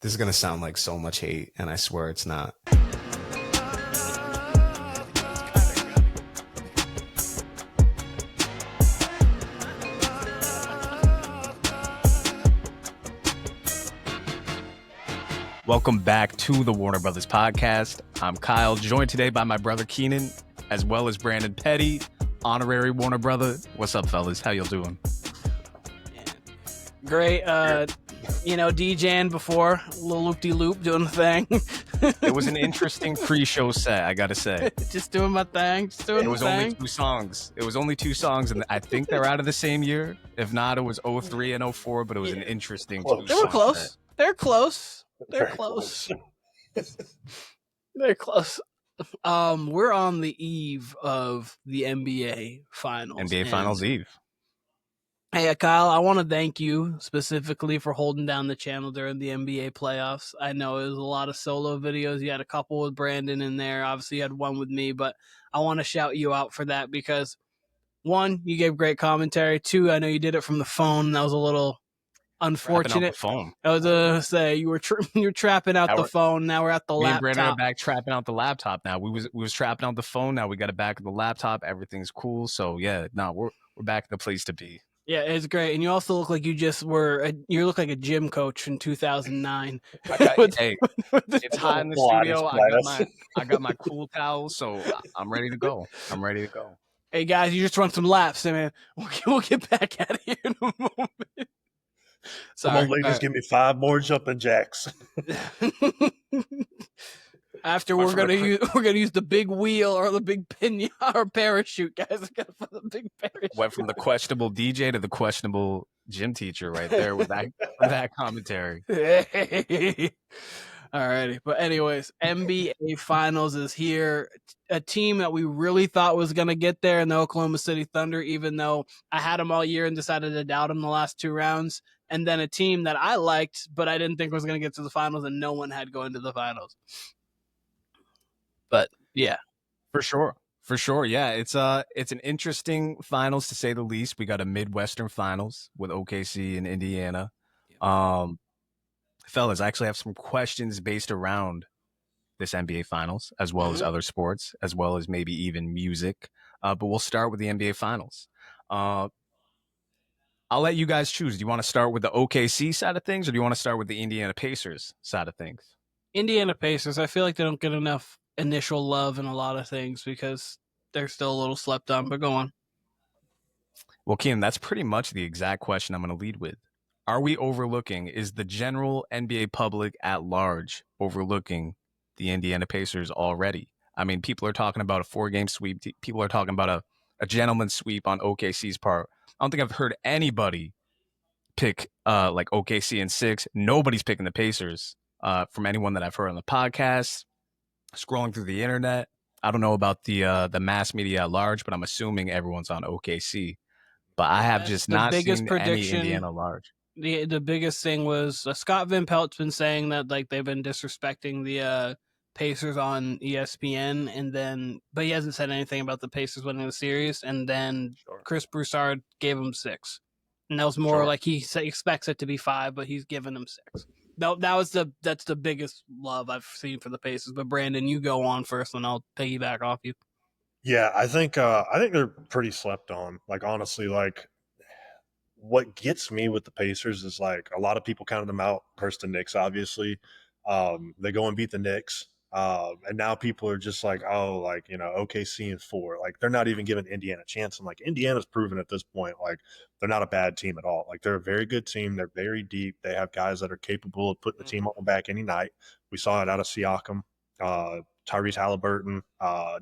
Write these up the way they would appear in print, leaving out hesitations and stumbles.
This is going to sound like so much hate, and I swear it's not. Welcome back to the Warner Brothas Podcast. I'm Kyle, joined today by my brother Keenan, as well as Brandon Petty, honorary Warner Brother. What's up, fellas? How y'all doing? Great. DJing before, a little loop-de-loop, doing the thing. It was an interesting pre-show set, I gotta say. Just doing my thing. It was only two songs. And I think they're out of the same year. If not, it was 03 and 04, but it was an interesting two-song They were close. set. They're close. They're close. They're close. We're on the eve of the NBA Finals. NBA Finals Eve. Hey, Kyle, I want to thank you specifically for holding down the channel during the NBA playoffs. I know it was a lot of solo videos. You had a couple with Brandon in there. Obviously, you had one with me, but I want to shout you out for that because, one, you gave great commentary. Two, I know you did it from the phone. That was a little unfortunate. The phone. I was going to say, you were trapping out the phone. Now we're at the laptop. Me and Brandon are back trapping out the laptop now. We was trapping out the phone. Now we got it back at the laptop. Everything's cool. So, yeah, we're back in the place to be. Yeah, it's great. And you also look like you just you look like a gym coach in 2009. It's hot in the studio. I got my cool towels, so I'm ready to go. Hey, guys, you just run some laps, man. We'll get back at it in a moment. Come on, ladies, give me 5 more jumping jacks. After we're gonna use the big wheel or the big pin or parachute, guys. We're gonna put the big parachute. Went from the questionable DJ to the questionable gym teacher right there with that commentary. Alrighty, but anyways, NBA Finals is here. A team that we really thought was gonna get there in the Oklahoma City Thunder, even though I had them all year and decided to doubt them the last 2 rounds. And then a team that I liked, but I didn't think was gonna get to the finals, and no one had going to the finals. But yeah, for sure. Yeah, it's an interesting finals to say the least. We got a Midwestern finals with OKC and Indiana. Fellas, I actually have some questions based around this NBA finals, as well as other sports, as well as maybe even music. But we'll start with the NBA finals. I'll let you guys choose. Do you want to start with the OKC side of things, or do you want to start with the Indiana Pacers side of things? Indiana Pacers, I feel like they don't get enough initial love in a lot of things because they're still a little slept on, but go on. Well, Kim, that's pretty much the exact question I'm going to lead with. Are we overlooking, is the general NBA public at large overlooking the Indiana Pacers already? I mean, people are talking about a 4-game sweep. People are talking about a gentleman's sweep on OKC's part. I don't think I've heard anybody pick like OKC in 6. Nobody's picking the Pacers from anyone that I've heard on the podcast. Scrolling through the internet, I don't know about the mass media at large, but I'm assuming everyone's on OKC. But I have just not seen any Indiana large. The biggest thing was Scott Van Pelt's been saying that like they've been disrespecting the Pacers on ESPN, but he hasn't said anything about the Pacers winning the series. And then Chris Broussard gave him 6, and that was more like he expects it to be 5, but he's giving them 6. No, that's the biggest love I've seen for the Pacers. But Brandon, you go on first, and I'll piggyback off you. Yeah, I think they're pretty slept on. Like honestly, like what gets me with the Pacers is like a lot of people counted them out. First the Knicks, obviously. They go and beat the Knicks, and now people are just like, oh, like OKC in 4. Like they're not even giving Indiana a chance. And like Indiana's proven at this point, like they're not a bad team at all. Like they're a very good team. They're very deep. They have guys that are capable of putting the team on the back any night. We saw it out of Siakam. Tyrese Halliburton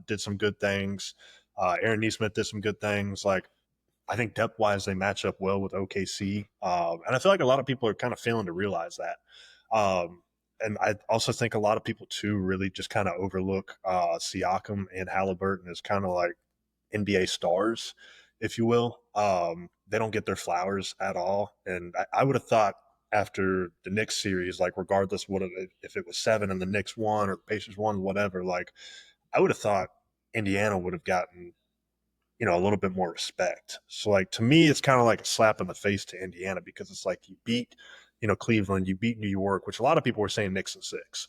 did some good things. Aaron Nesmith did some good things. Like I think depth-wise they match up well with OKC. And I feel like a lot of people are kind of failing to realize that. And I also think a lot of people too really just kind of overlook Siakam and Halliburton as kind of like NBA stars, if you will. They don't get their flowers at all. And I would have thought after the Knicks series, like regardless if it was 7 and the Knicks won or the Pacers won, whatever, like I would have thought Indiana would have gotten, a little bit more respect. So like to me, it's kind of like a slap in the face to Indiana because it's like you beat Cleveland, you beat New York, which a lot of people were saying Knicks in 6.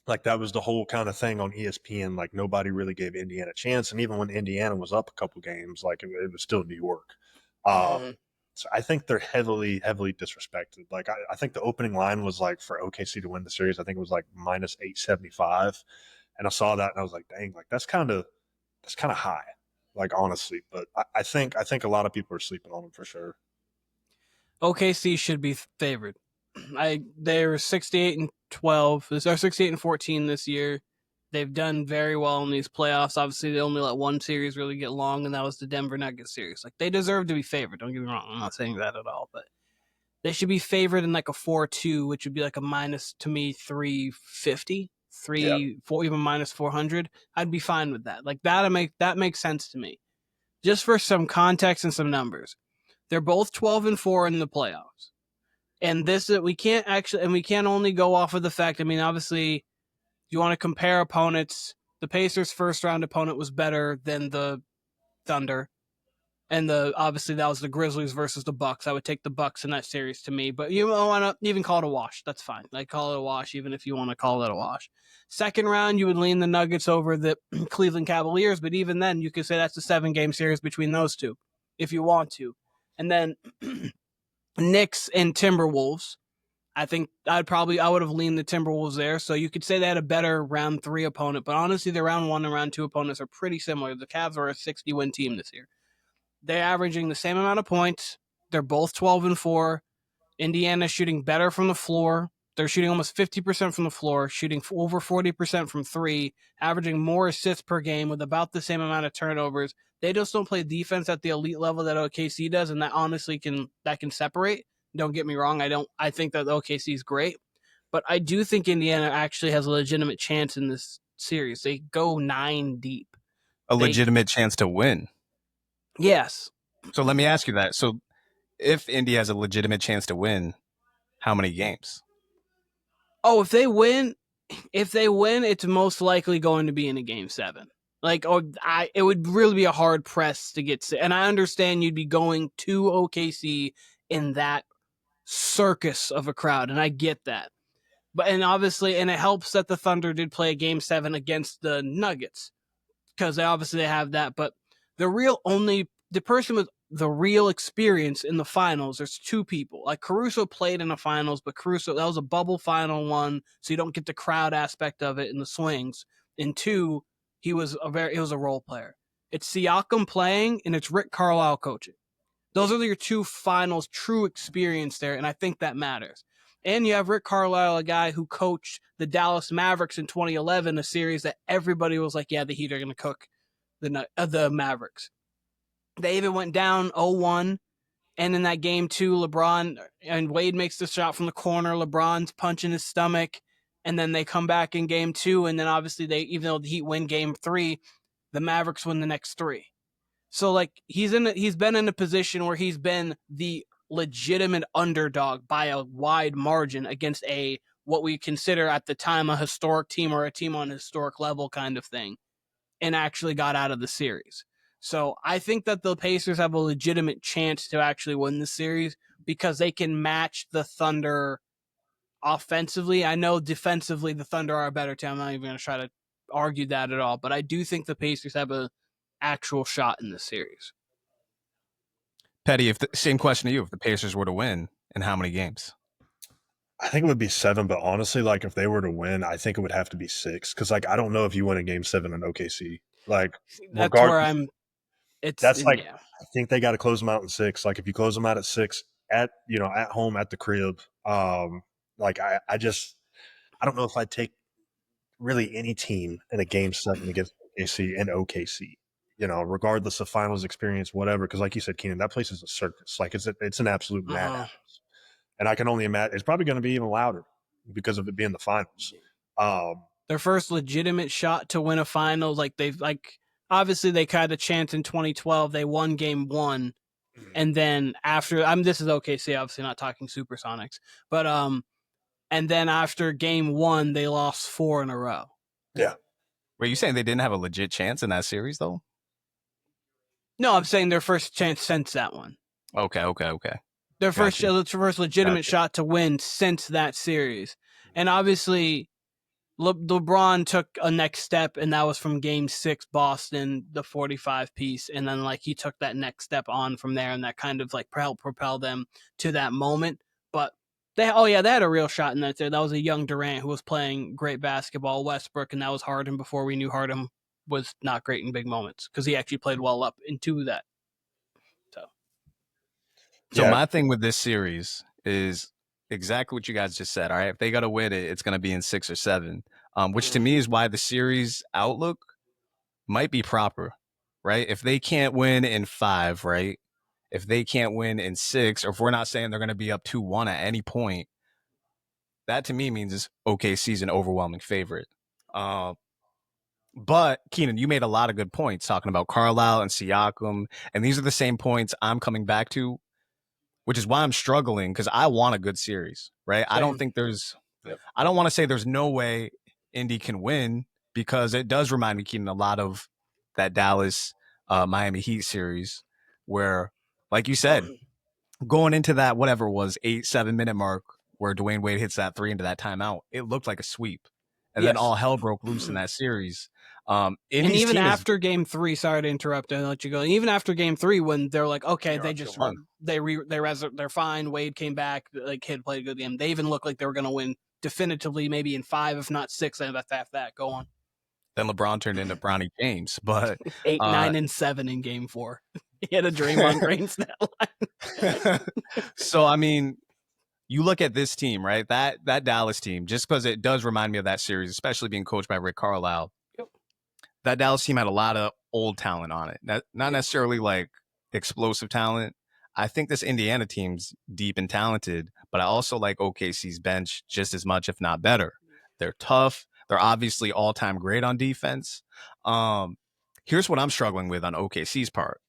Like that was the whole kind of thing on ESPN. Like nobody really gave Indiana a chance, and even when Indiana was up a couple games, like it was still New York. So I think they're heavily, heavily disrespected. Like I think the opening line was like for OKC to win the series. I think it was like minus 875, and I saw that and I was like, dang, like that's kind of high, like honestly. But I think a lot of people are sleeping on them for sure. OKC should be favored. They're 68-12. They're 68-14 this year. They've done very well in these playoffs. Obviously, they only let one series really get long, and that was the Denver Nuggets series. Like they deserve to be favored. Don't get me wrong. I'm not saying that at all, but they should be favored in like a 4-2, which would be like a minus to me 350, 4 even minus 400. I'd be fine with that. Like that makes sense to me. Just for some context and some numbers, they're both 12-4 in the playoffs. And we can't only go off of the fact, I mean, obviously, you want to compare opponents. The Pacers' first round opponent was better than the Thunder. And obviously that was the Grizzlies versus the Bucks. I would take the Bucks in that series to me, but you want to even call it a wash. That's fine. Like call it a wash, even if you want to call it a wash. Second round, you would lean the Nuggets over the Cleveland Cavaliers, but even then, you could say that's a 7-game series between those two, if you want to. And then Knicks and Timberwolves. I think I would have leaned the Timberwolves there. So you could say they had a better round 3 opponent, but honestly, the round 1 and round 2 opponents are pretty similar. The Cavs are a 60-win team this year. They're averaging the same amount of points. They're both 12-4. Indiana's shooting better from the floor. They're shooting almost 50% from the floor, shooting over 40% from 3, averaging more assists per game with about the same amount of turnovers. They just don't play defense at the elite level that OKC does, and that honestly can separate. Don't get me wrong. I think that OKC is great, but I do think Indiana actually has a legitimate chance in this series. They go 9 deep. Legitimate chance to win. Yes. So let me ask you that. So if Indy has a legitimate chance to win, how many games? Oh, if they win, it's most likely going to be in a game 7. It would really be a hard press to get. And I understand you'd be going to OKC in that circus of a crowd, and I get that. And it helps that the Thunder did play a game 7 against the Nuggets because they have that. But the person with the real experience in the finals, there's 2 people. Like Caruso played in the finals, but that was a bubble final one, so you don't get the crowd aspect of it in the swings. And 2, he was a role player. It's Siakam playing, and it's Rick Carlisle coaching. Those are your 2 finals true experience there, and I think that matters. And you have Rick Carlisle, a guy who coached the Dallas Mavericks in 2011, a series that everybody was like, yeah, the Heat are going to cook the Mavericks. They even went down 0-1, and in that game 2, LeBron and Wade makes the shot from the corner. LeBron's punching his stomach, and then they come back in game 2, and then obviously even though the Heat win game 3, the Mavericks win the next 3. So like he's been in a position where he's been the legitimate underdog by a wide margin against what we consider at the time a historic team or a team on a historic level kind of thing, and actually got out of the series. So I think that the Pacers have a legitimate chance to actually win the series because they can match the Thunder offensively. I know defensively the Thunder are a better team. I'm not even going to try to argue that at all, but I do think the Pacers have a actual shot in this series. Petty, same question to you. If the Pacers were to win, in how many games? I think it would be 7, but honestly, like if they were to win, I think it would have to be 6 because like I don't know if you win a game 7 in OKC. Like that's where I'm. I think they got to close them out in 6. Like if you close them out at 6 at home at the crib, like I don't know if I'd take really any team in a game 7 against OKC and OKC. Regardless of finals experience, whatever. Because like you said, Keenan, that place is a circus. Like it's an absolute madhouse. And I can only imagine it's probably going to be even louder because of it being the finals. Their first legitimate shot to win a finals, obviously they had a chance in 2012. They won game 1, and then after this is OKC, obviously not talking Supersonics, but and then after game 1, they lost 4 in a row. Yeah. Were you saying they didn't have a legit chance in that series though? No, I'm saying their first chance since that one. Okay. Their first legitimate Gotcha. shot to win since that series. And obviously, LeBron took a next step, and that was from Game 6 Boston, the 45 piece. And then, like, he took that next step on from there, and that kind of, like, helped propel them to that moment. But they had a real shot in that there. That was a young Durant who was playing great basketball, Westbrook, and that was Harden before we knew Harden was not great in big moments because he actually played well up into that. So my thing with this series is exactly what you guys just said. All right, if they got to win it, it's going to be in 6 or 7, which to me is why the series outlook might be proper, right? If they can't win in 5, right? If they can't win in 6, or if we're not saying they're going to be up 2-1 at any point, that to me means OKC's an overwhelming favorite. But Keenan, you made a lot of good points talking about Carlisle and Siakam, and these are the same points I'm coming back to, which is why I'm struggling, because I want a good series, right? Same. I don't think I don't want to say there's no way Indy can win, because it does remind me, Keenan, a lot of that Dallas Miami Heat series where, like you said, going into that, whatever it was, 8-7 minute mark where Dwayne Wade hits that 3 into that timeout, it looked like a sweep. And then all hell broke loose in that series. And even after Game 3, sorry to interrupt and let you go. Even after Game 3, when they're like, okay, they're fine. Wade came back, like Kid played a good game. They even looked like they were going to win definitively, maybe in 5, if not 6. And after that, go on. Then LeBron turned into Bronny James, but 8, 9, and 7 in Game 4. He had a Draymond Green stat line. So I mean, you look at this team, right? That Dallas team, just because it does remind me of that series, especially being coached by Rick Carlisle. Yep. That Dallas team had a lot of old talent on it. Not necessarily like explosive talent. I think this Indiana team's deep and talented, but I also like OKC's bench just as much, if not better. They're tough. They're obviously all-time great on defense. Here's what I'm struggling with on OKC's part.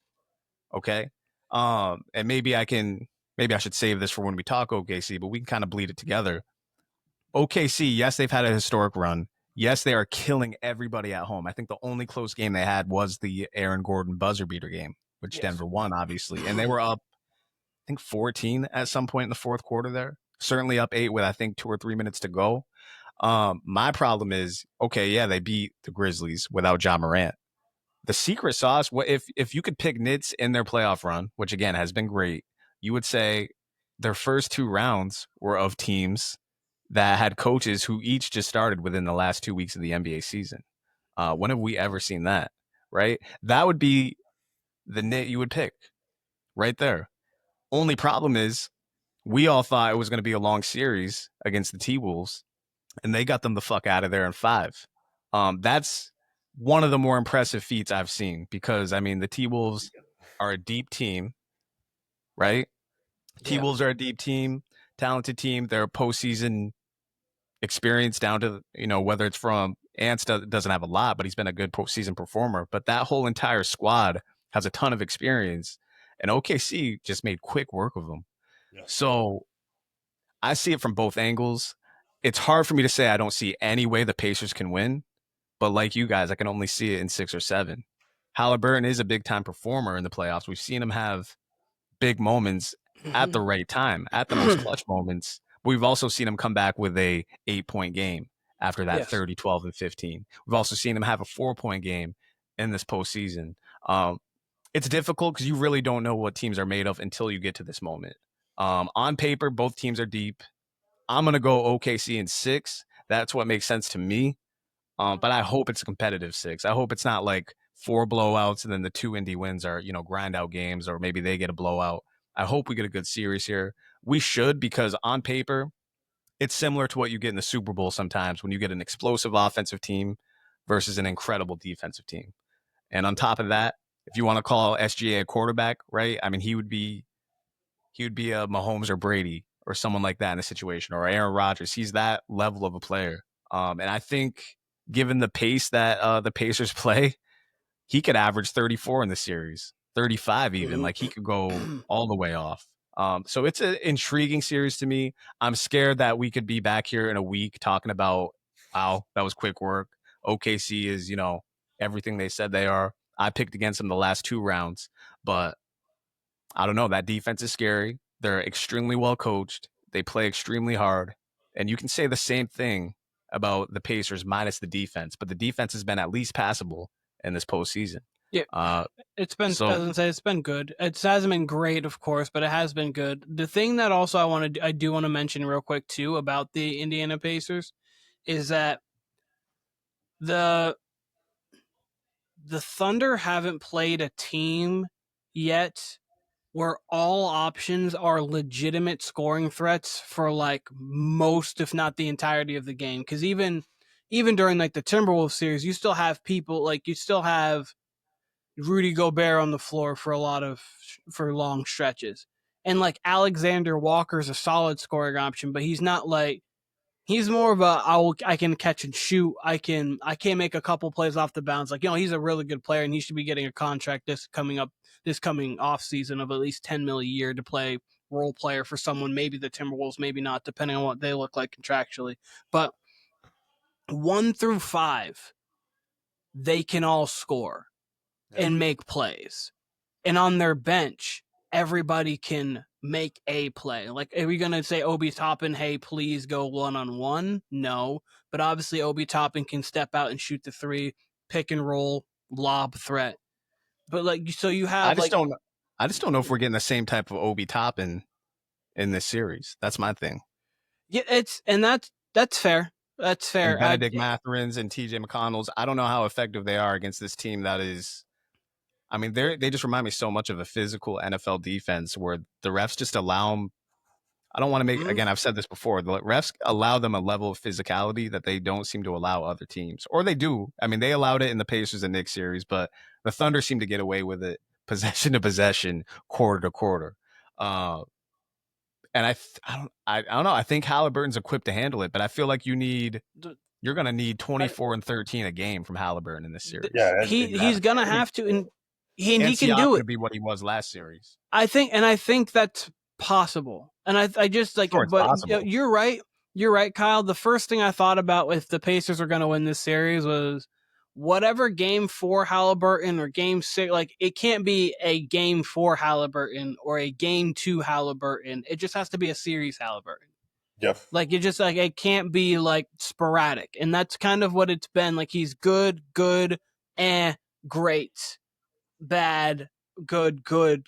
Okay. And maybe I should save this for when we talk OKC, but we can kind of bleed it together. OKC, yes, they've had a historic run. Yes, they are killing everybody at home. I think the only close game they had was the Aaron Gordon buzzer beater game, which Denver won, obviously. And they were up, I think, 14 at some point in the fourth quarter there. Certainly up 8 with, I think, 2 or 3 minutes to go. My problem is, okay, yeah, they beat the Grizzlies without Ja Morant. The secret sauce, if you could pick nits in their playoff run, which again has been great, you would say their first 2 rounds were of teams that had coaches who each just started within the last 2 weeks of the NBA season. When have we ever seen that, right? That would be the nit you would pick right there. Only problem is we all thought it was going to be a long series against the T-Wolves, and they got them the fuck out of there in 5. That's one of the more impressive feats I've seen, because, I mean, the T-Wolves are a deep team, right? Yeah. T-Wolves are a deep team, talented team. They're a postseason experience down to, whether it's from Ants doesn't have a lot, but he's been a good postseason performer. But that whole entire squad has a ton of experience, and OKC just made quick work of them. Yeah. So I see it from both angles. It's hard for me to say I don't see any way the Pacers can win. But like you guys, I can only see it in 6 or 7. Halliburton is a big-time performer in the playoffs. We've seen him have big moments at the right time, at the most clutch moments. But we've also seen him come back with a 8-point game after that 30, 12, and 15. We've also seen him have a 4-point game in this postseason. It's difficult because you really don't know what teams are made of until you get to this moment. On paper, both teams are deep. I'm going to go OKC in 6. That's what makes sense to me. But I hope it's a competitive 6. I hope it's not like 4 blowouts and then the 2 Indy wins are, grind out games, or maybe they get a blowout. I hope we get a good series here. We should, because on paper, it's similar to what you get in the Super Bowl sometimes when you get an explosive offensive team versus an incredible defensive team. And on top of that, if you want to call SGA a quarterback, right? I mean, he would be a Mahomes or Brady or someone like that in a situation, or Aaron Rodgers. He's that level of a player. And I think, given the pace that the Pacers play, he could average 34 in the series, 35 even. Like, he could go all the way off. So it's an intriguing series to me. I'm scared that we could be back here in a week talking about, wow, that was quick work. OKC is, everything they said they are. I picked against them the last 2 rounds, but I don't know. That defense is scary. They're extremely well coached. They play extremely hard. And you can say the same thing about the Pacers minus the defense, but the defense has been at least passable in this postseason. Yeah, it's been. so- I was gonna say it's been good. It hasn't been great, of course, but it has been good. The thing that also I do want to mention real quick too about the Indiana Pacers is that the Thunder haven't played a team yet where all options are legitimate scoring threats for like most, if not the entirety of the game. Because even during like the Timberwolves series, you still have people like you still have Rudy Gobert on the floor for for long stretches, and like Alexander Walker's a solid scoring option, but he's not like he's more of a I can catch and shoot. I can't make a couple plays off the bounce. Like, he's a really good player and he should be getting a contract this coming off season of at least $10 million a year to play role player for someone. Maybe the Timberwolves, maybe not, depending on what they look like contractually. But 1 through 5, they can all score and make plays. And on their bench, everybody can make a play. Like, are we going to say Obi Toppin, hey, please go 1-on-1? No. But obviously Obi Toppin can step out and shoot the 3, pick and roll, lob threat. But like, so you have I just don't know if we're getting the same type of Obi Toppin in this series. That's my thing. Yeah, that's fair. That's fair. And Benedict Mathurin's and TJ McConnell's, I don't know how effective they are against this team that is, I mean, they just remind me so much of a physical NFL defense where the refs just allow them. I don't want to make, again, I've said this before, the refs allow them a level of physicality that they don't seem to allow other teams. Or they do. I mean, they allowed it in the Pacers and Knicks series, but the Thunder seem to get away with it possession to possession, quarter to quarter. And I don't know. I think Halliburton's equipped to handle it, but I feel like you're going to need 24 and 13 a game from Halliburton in this series. Yeah, he's going to have to, and he can do it. To be what he was last series. I think that's possible. And I just like, sure, but possible. You're right. You're right, Kyle. The first thing I thought about if the Pacers are going to win this series was whatever game 4 Halliburton or game 6, like it can't be a game 4 Halliburton or a game 2 Halliburton. It just has to be a series Halliburton. Yep. Like it can't be like sporadic. And that's kind of what it's been. Like he's good, great, bad, good.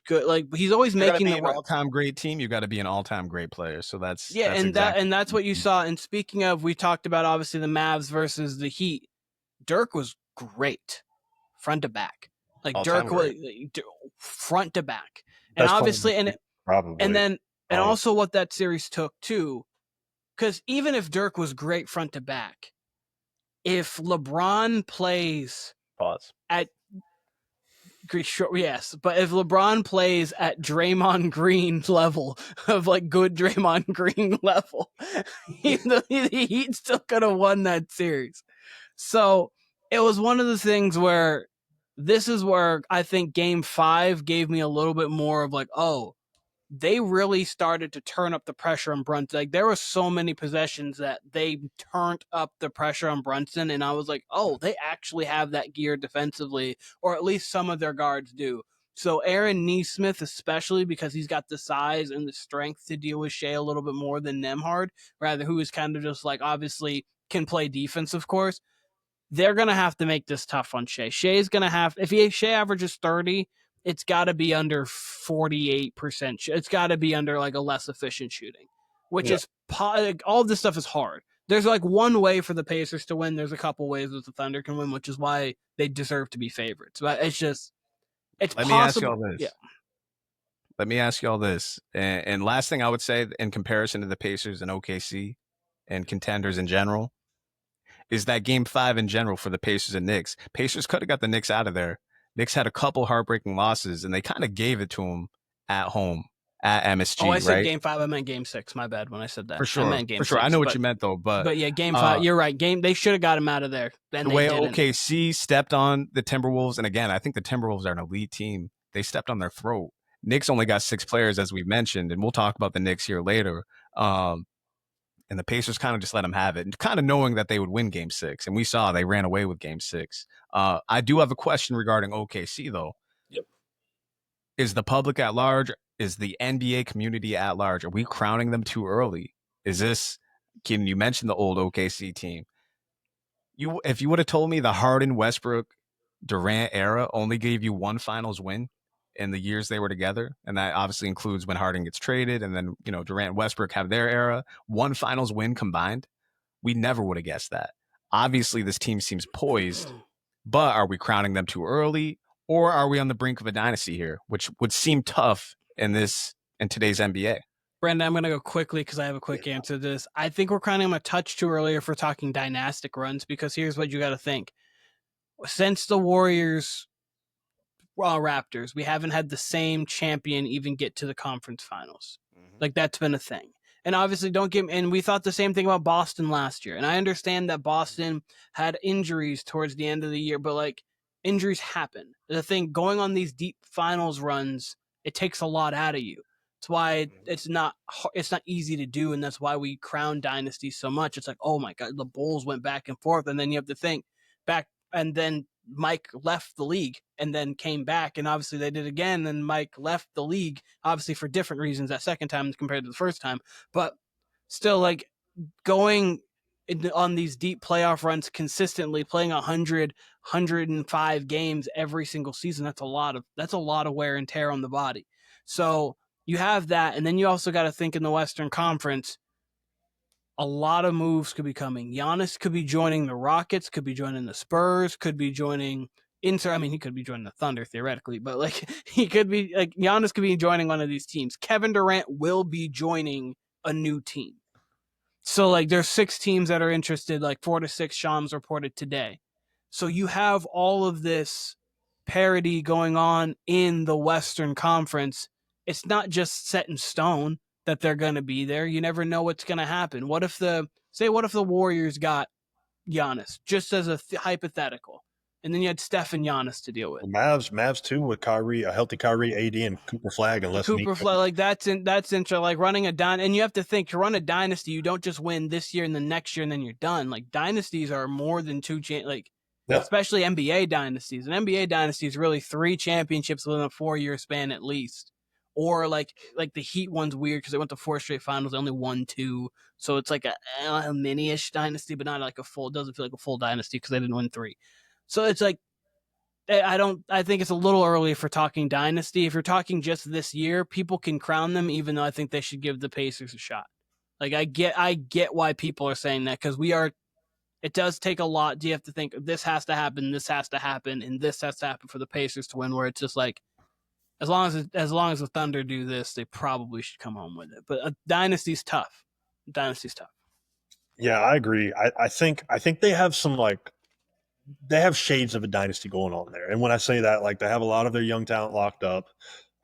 Like he's always making an all-time great team. You got to be an all-time great player. So that's that's what you saw. And speaking of, we talked about obviously the Mavs versus the Heat. Dirk was great, front to back. Like Dirk was front to back, and obviously, and probably, and then and also what that series took too, because even if Dirk was great front to back, if LeBron plays at yes, but if LeBron plays at Draymond Green level of like good Draymond Green level, the Heat still could have won that series. So it was one of the things where this is where I think game 5 gave me a little bit more of like, oh, they really started to turn up the pressure on Brunson. Like there were so many possessions that they turned up the pressure on Brunson. And I was like, oh, they actually have that gear defensively, or at least some of their guards do. So Aaron Nesmith, especially because he's got the size and the strength to deal with Shea a little bit more than Nembhard, rather who is kind of just like obviously can play defense, of course. They're going to have to make this tough on Shea. Shea averages 30, it's got to be under 48%. It's got to be under like a less efficient shooting, which is all of this stuff is hard. There's like one way for the Pacers to win. There's a couple ways that the Thunder can win, which is why they deserve to be favorites. But it's possible. Let me ask you all this. And last thing I would say in comparison to the Pacers and OKC and contenders in general, is that game 5 in general for the Pacers and Knicks. Pacers could have got the Knicks out of there. Knicks had a couple heartbreaking losses, and they kind of gave it to them at home, at MSG, I said right? game 5, I meant game 6. My bad when I said that. For sure. I meant game 6, I know what you meant, though. But yeah, game 5, you're right. They should have got him out of there. The way OKC stepped on the Timberwolves, and again, I think the Timberwolves are an elite team. They stepped on their throat. Knicks only got 6 players, as we've mentioned, and we'll talk about the Knicks here later. And the Pacers kind of just let them have it, and kind of knowing that they would win game 6. And we saw they ran away with game 6. I do have a question regarding OKC, though. Yep. Is the public at large, is the NBA community at large. Are we crowning them too early? Is this, Kim, you mentioned the old OKC team. If you would have told me the Harden, Westbrook, Durant era only gave you one finals win in the years they were together, and that obviously includes when Harden gets traded, and then, Durant and Westbrook have their era, one finals win combined, we never would have guessed that. Obviously, this team seems poised, but are we crowning them too early, or are we on the brink of a dynasty here, which would seem tough in today's NBA? Brandon, I'm going to go quickly because I have a quick answer to this. I think we're crowning them a touch too early if we're talking dynastic runs, because here's what you got to think. Since the Warriors, Raptors, we haven't had the same champion even get to the conference finals. Like, that's been a thing. And obviously, and we thought the same thing about Boston last year. And I understand that Boston had injuries towards the end of the year, but like, injuries happen. The thing, going on these deep finals runs, it takes a lot out of you. That's why it's not easy to do, and that's why we crown dynasties so much. It's like, oh my God, the Bulls went back and forth, and then you have to think back, and then Mike left the league and then came back, and obviously they did again, and Mike left the league, obviously for different reasons that second time compared to the first time, but still, like, going on these deep playoff runs consistently, playing 100, 105 games every single season, that's a lot of wear and tear on the body. So you have that, and then you also got to think in the Western Conference, a lot of moves could be coming. Giannis could be joining the Rockets, could be joining the Spurs, could be joining he could be joining the Thunder theoretically, but like, he could be like, Giannis could be joining one of these teams. Kevin Durant will be joining a new team. So like, there's 6 teams that are interested, like 4 to 6 Shams reported today. So you have all of this parity going on in the Western Conference. It's not just set in stone that they're going to be there. You never know what's going to happen. What if the Warriors got Giannis, just as a hypothetical, and then you had Steph and Giannis to deal with? Mavs too, with Kyrie, a healthy Kyrie, AD, and Cooper Flag. Like, that's interesting. Like, running a dynasty, and you have to think, to run a dynasty, you don't just win this year and the next year and then you're done. Like, dynasties are more than 2 especially NBA dynasties. An NBA dynasty is really 3 championships within a 4-year span at least. Or like the Heat one's weird because they went to 4 straight finals, they only won 2. So it's like a mini-ish dynasty, but not like it doesn't feel like a full dynasty because they didn't win 3. So it's like, I think it's a little early for talking dynasty. If you're talking just this year, people can crown them, even though I think they should give the Pacers a shot. Like, I get why people are saying that, because it does take a lot. You have to think, this has to happen, and this has to happen for the Pacers to win, where it's just like, as long as the Thunder do this, they probably should come home with it. But a dynasty's tough. Yeah, I agree. I think they have some, like, they have shades of a dynasty going on there. And when I say that, like, they have a lot of their young talent locked up.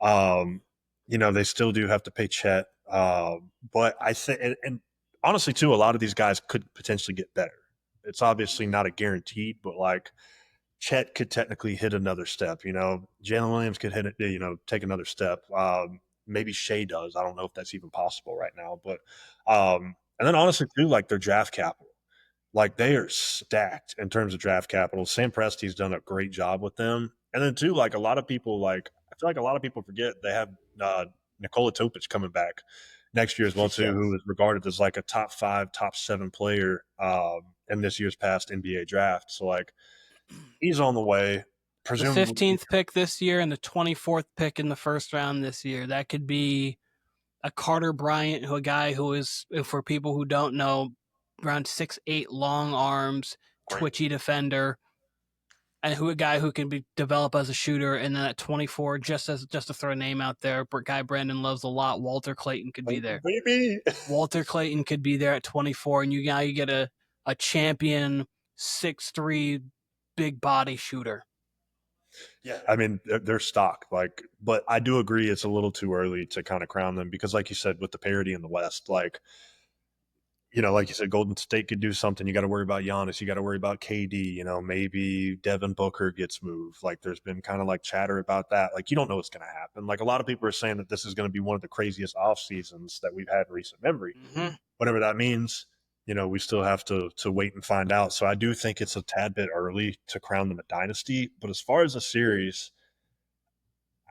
They still do have to pay Chet. But I think, and honestly too, a lot of these guys could potentially get better. It's obviously not a guaranteed, but like, Chet could technically hit another step. Jalen Williams could hit it, take another step. Maybe Shea does. I don't know if that's even possible right now. But and then honestly too, like, their draft capital, like, they are stacked in terms of draft capital. Sam Presti's done a great job with them. And then too, like, I feel like a lot of people forget they have Nikola Topic coming back next year as well too, who is regarded as like a top 5, top 7 player in this year's past NBA draft. So like, he's on the way. Presumably, the 15th pick this year and the 24th pick in the first round this year. That could be a Carter Bryant, a guy who is, for people who don't know, around 6'8", long arms, twitchy defender, and a guy who can develop as a shooter. And then at 24, just to throw a name out there, a guy Brandon loves a lot, Walter Clayton could be there. Baby. Walter Clayton could be there at 24, and you get a champion 6'3", big body shooter. Yeah, I mean, they're stocked. Like, but I do agree it's a little too early to kind of crown them, because, like you said, with the parity in the West, like, like you said, Golden State could do something. You got to worry about Giannis. You got to worry about KD. Maybe Devin Booker gets moved. Like, there's been kind of like chatter about that. Like, you don't know what's going to happen. Like, a lot of people are saying that this is going to be one of the craziest off seasons that we've had in recent memory. Mm-hmm. Whatever that means, we still have to wait and find out. So I do think it's a tad bit early to crown them a dynasty. But as far as a series,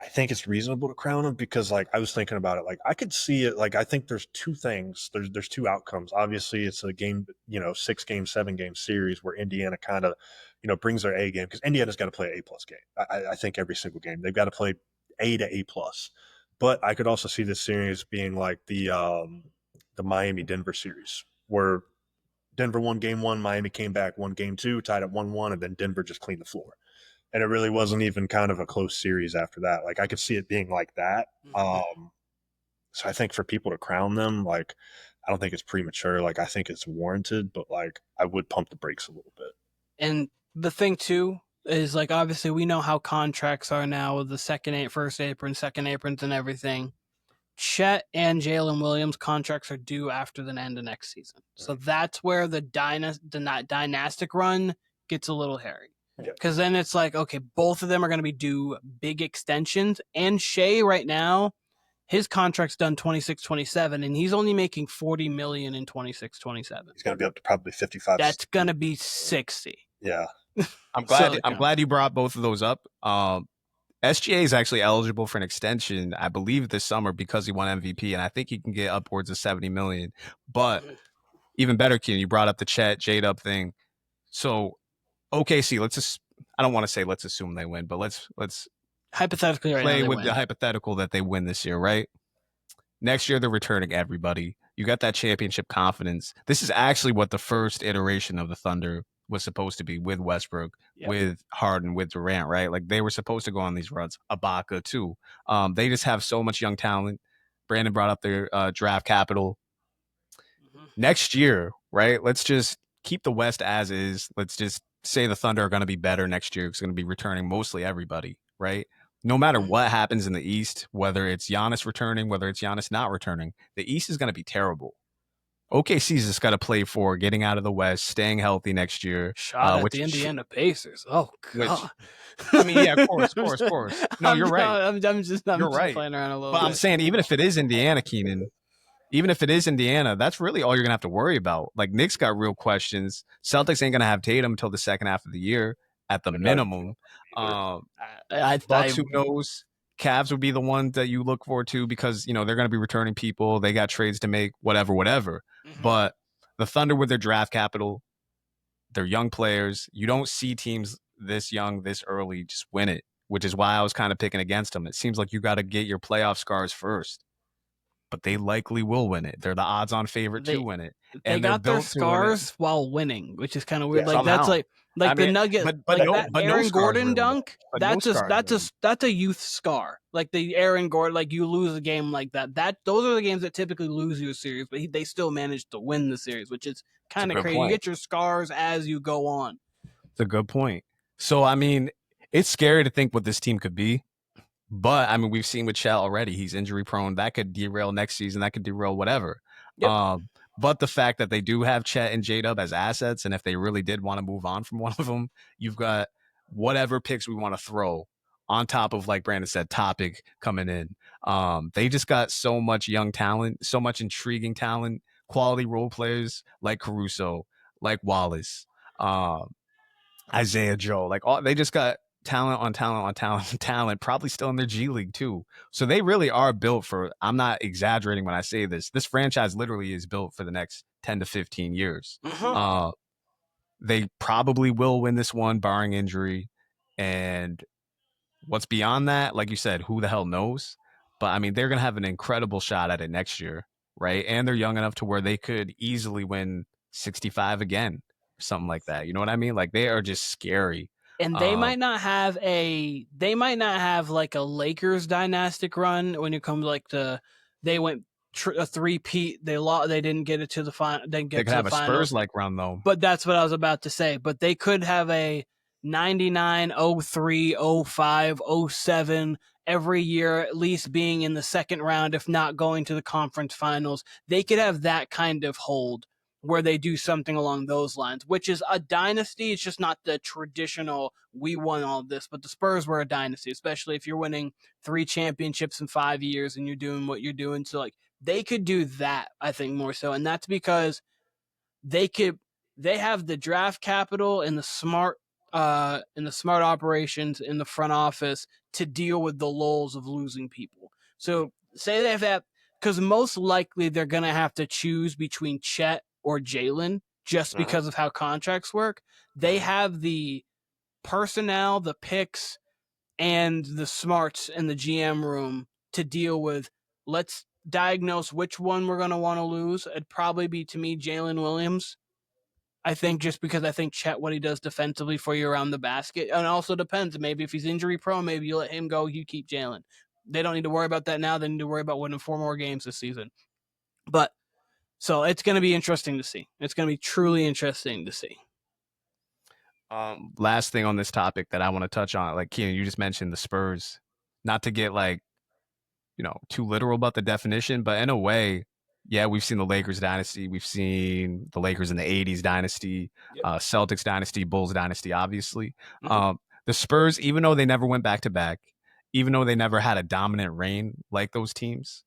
I think it's reasonable to crown him because, like, I was thinking about it. Like, I could see it. Like, I think there's two things. There's two outcomes. Obviously, it's a game, 6 game, 7 game series where Indiana kind of, brings their A game because Indiana's got to play an A+ game. I think every single game they've got to play A to A+. But I could also see this series being like the Miami Denver series where Denver won game 1, Miami came back, won game 2, tied at 1-1, and then Denver just cleaned the floor. And it really wasn't even kind of a close series after that. Like, I could see it being like that. So I think for people to crown them, like, I don't think it's premature. Like, I think it's warranted, but, like, I would pump the brakes a little bit. And the thing too is, like, obviously we know how contracts are now with the first apron, second aprons, and everything. Chet and Jalen Williams contracts are due after the end of next season, so that's where the dynastic run gets a little hairy. Because then it's like, okay, both of them are going to be due big extensions. And Shea right now, his contract's done 26-27, and he's only making $40 million in 26-27. He's going to be up to probably 55. That's going to be 60. Yeah. I'm glad you brought both of those up. SGA is actually eligible for an extension, I believe, this summer because he won MVP, and I think he can get upwards of $70 million. But even better, Keenan, you brought up the Chet J-Dub thing. So OKC, I don't want to say let's assume they win, but let's hypothetically play with the hypothetical that they win this year, right? Next year, they're returning everybody. You got that championship confidence. This is actually what the first iteration of the Thunder was supposed to be with Westbrook, with Harden, with Durant, right? Like, they were supposed to go on these runs. Ibaka, too. They just have so much young talent. Brandon brought up their draft capital. Next year, right? Let's just keep the West as is. Let's just say the Thunder are going to be better next year. It's going to be returning mostly everybody, right? No matter what happens in the East, whether it's Giannis returning, whether it's Giannis not returning, the East is going to be terrible. OKC's just got to play for getting out of the West, staying healthy next year. Shot at the Indiana Pacers. Oh, God. I mean, yeah, of course. No, you're right. I'm just you're right. playing around a little bit. But I'm saying, even if it is Indiana, Keenan, that's really all you're going to have to worry about. Like, Knicks got real questions. Celtics ain't going to have Tatum until the second half of the year at the minimum. Bucks, who knows? Cavs would be the one that you look forward to because, they're going to be returning people. They got trades to make, whatever. Mm-hmm. But the Thunder, with their draft capital, their young players, you don't see teams this young, this early just win it, which is why I was kind of picking against them. It seems like you got to get your playoff scars first. But they likely will win it. They're the odds-on favorite to win it. They got their scars while winning, which is kind of weird. Yeah, like, that's like the Nuggets, that Aaron Gordon dunk. That's a youth scar. Like the Aaron Gordon, like, you lose a game like that. Those are the games that typically lose you a series, but they still managed to win the series, which is kind of crazy. You get your scars as you go on. It's a good point. So, I mean, it's scary to think what this team could be. But, I mean, we've seen with Chet already. He's injury prone. That could derail next season. That could derail whatever. Yep. But the fact that they do have Chet and J-Dub as assets, and if they really did want to move on from one of them, you've got whatever picks we want to throw on top of, like Brandon said, Topic coming in. They just got so much young talent, so much intriguing talent, quality role players like Caruso, like Wallace, Isaiah Joe. Like, they just got talent on talent on talent on talent, probably still in their G League too. So they really are built for, I'm not exaggerating when I say this, this franchise literally is built for the next 10 to 15 years. They probably will win this one, barring injury. And what's beyond that, like you said, who the hell knows? But, I mean, they're going to have an incredible shot at it next year, right? And they're young enough to where they could easily win 65 again, something like that. You know what I mean? Like, they are just scary. And they might not have like a Lakers dynastic run when it comes like they went a three-peat. They didn't get it to the final. They could have a Spurs-like run though. But that's what I was about to say. But they could have a 99, 03, 05, 07 every year, at least being in the second round, if not going to the conference finals. They could have that kind of hold where they do something along those lines, which is a dynasty. It's just not the traditional, we won all of this, but the Spurs were a dynasty, especially if you're winning 3 championships in 5 years and you're doing what you're doing. So, like, they could do that, I think, more so. And that's because they have the draft capital and the smart and the smart operations in the front office to deal with the lulls of losing people. So say they have that, because most likely they're going to have to choose between Chet or Jalen just because of how contracts work. They have the personnel, the picks, and the smarts in the GM room to deal with. Let's diagnose which one we're going to want to lose. It'd probably be, to me, Jalen Williams. I think just because I think Chet, what he does defensively for you around the basket, and it also depends. Maybe if he's injury prone, maybe you let him go, you keep Jalen. They don't need to worry about that now. They need to worry about winning 4 more games this season. But so it's going to be interesting to see. It's going to be truly interesting to see. Last thing on this topic that I want to touch on, like Keenan, you just mentioned the Spurs. Not to get too literal about the definition, but in a way, yeah, we've seen the Lakers dynasty, we've seen the Lakers in the '80s dynasty, Celtics dynasty, Bulls dynasty, obviously. The Spurs, even though they never went back to back, even though they never had a dominant reign like those teams,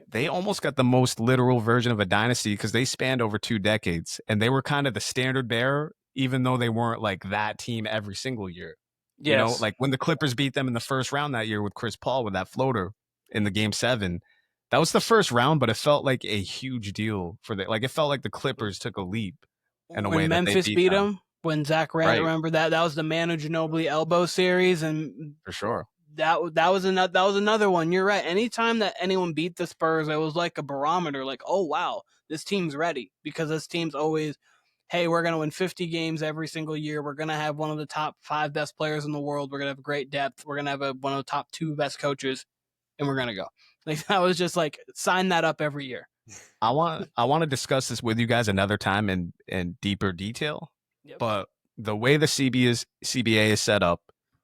they almost got the most literal version of a dynasty because they spanned over 2 decades and they were kind of the standard bearer, even though they weren't like that team every single year. Yes. You know, like when the Clippers beat them in the first round that year with Chris Paul with that floater in the Game 7, that was the first round, but it felt like a huge deal for it felt like the Clippers took a leap in a way When that Memphis they beat them, when Zach Randolph, remember that was the Manu Ginobili elbow series, and for sure. That was another one. You're right. Anytime that anyone beat the Spurs, it was like a barometer. Like, oh wow, this team's ready, because this team's always, hey, we're gonna win 50 games every single year. We're gonna have one of the top 5 best players in the world. We're gonna have great depth. We're gonna have one of the top 2 best coaches, and we're gonna go. Like, that was just like, sign that up every year. I want to discuss this with you guys another time in deeper detail. Yep. But the way the CBA is set up,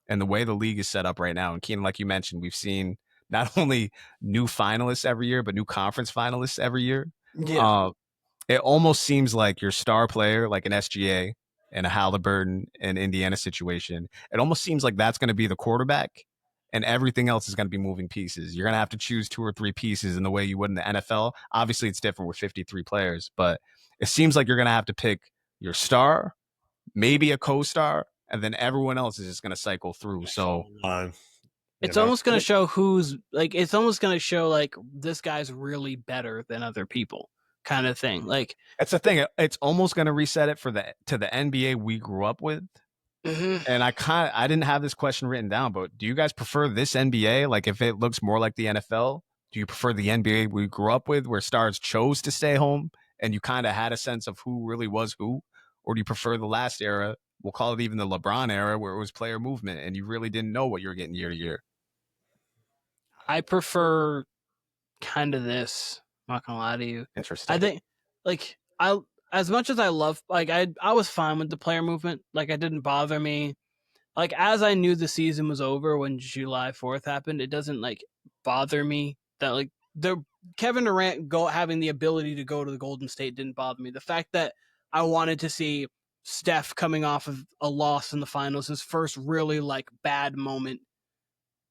and the way the league is set up right now, and Keenan, like you mentioned, we've seen not only new finalists every year, but new conference finalists every year. Yeah. It almost seems like your star player, like an SGA and a Halliburton and Indiana situation, it almost seems like that's going to be the quarterback, and everything else is going to be moving pieces. You're going to have to choose 2 or 3 pieces in the way you would in the NFL. Obviously, it's different with 53 players, but it seems like you're going to have to pick your star, maybe a co-star, and then everyone else is just going to cycle through. So it's almost going to show it's almost going to show like this guy's really better than other people, kind of thing. Like, that's the thing. It's almost going to reset it to the NBA we grew up with. And I didn't have this question written down, but do you guys prefer this NBA? Like, if it looks more like the NFL, do you prefer the NBA we grew up with, where stars chose to stay home and you kind of had a sense of who really was who? Or do you prefer the last era? We'll call it even the LeBron era, where it was player movement and you really didn't know what you were getting year to year. I prefer kind of this. I'm not gonna lie to you. Interesting. I think, like, as much as I love, like, I was fine with the player movement. Like, it didn't bother me. Like, as I knew the season was over when July 4th happened, it doesn't like bother me that like the Kevin Durant having the ability to go to the Golden State didn't bother me. The fact that I wanted to see Steph coming off of a loss in the finals, his first really like bad moment.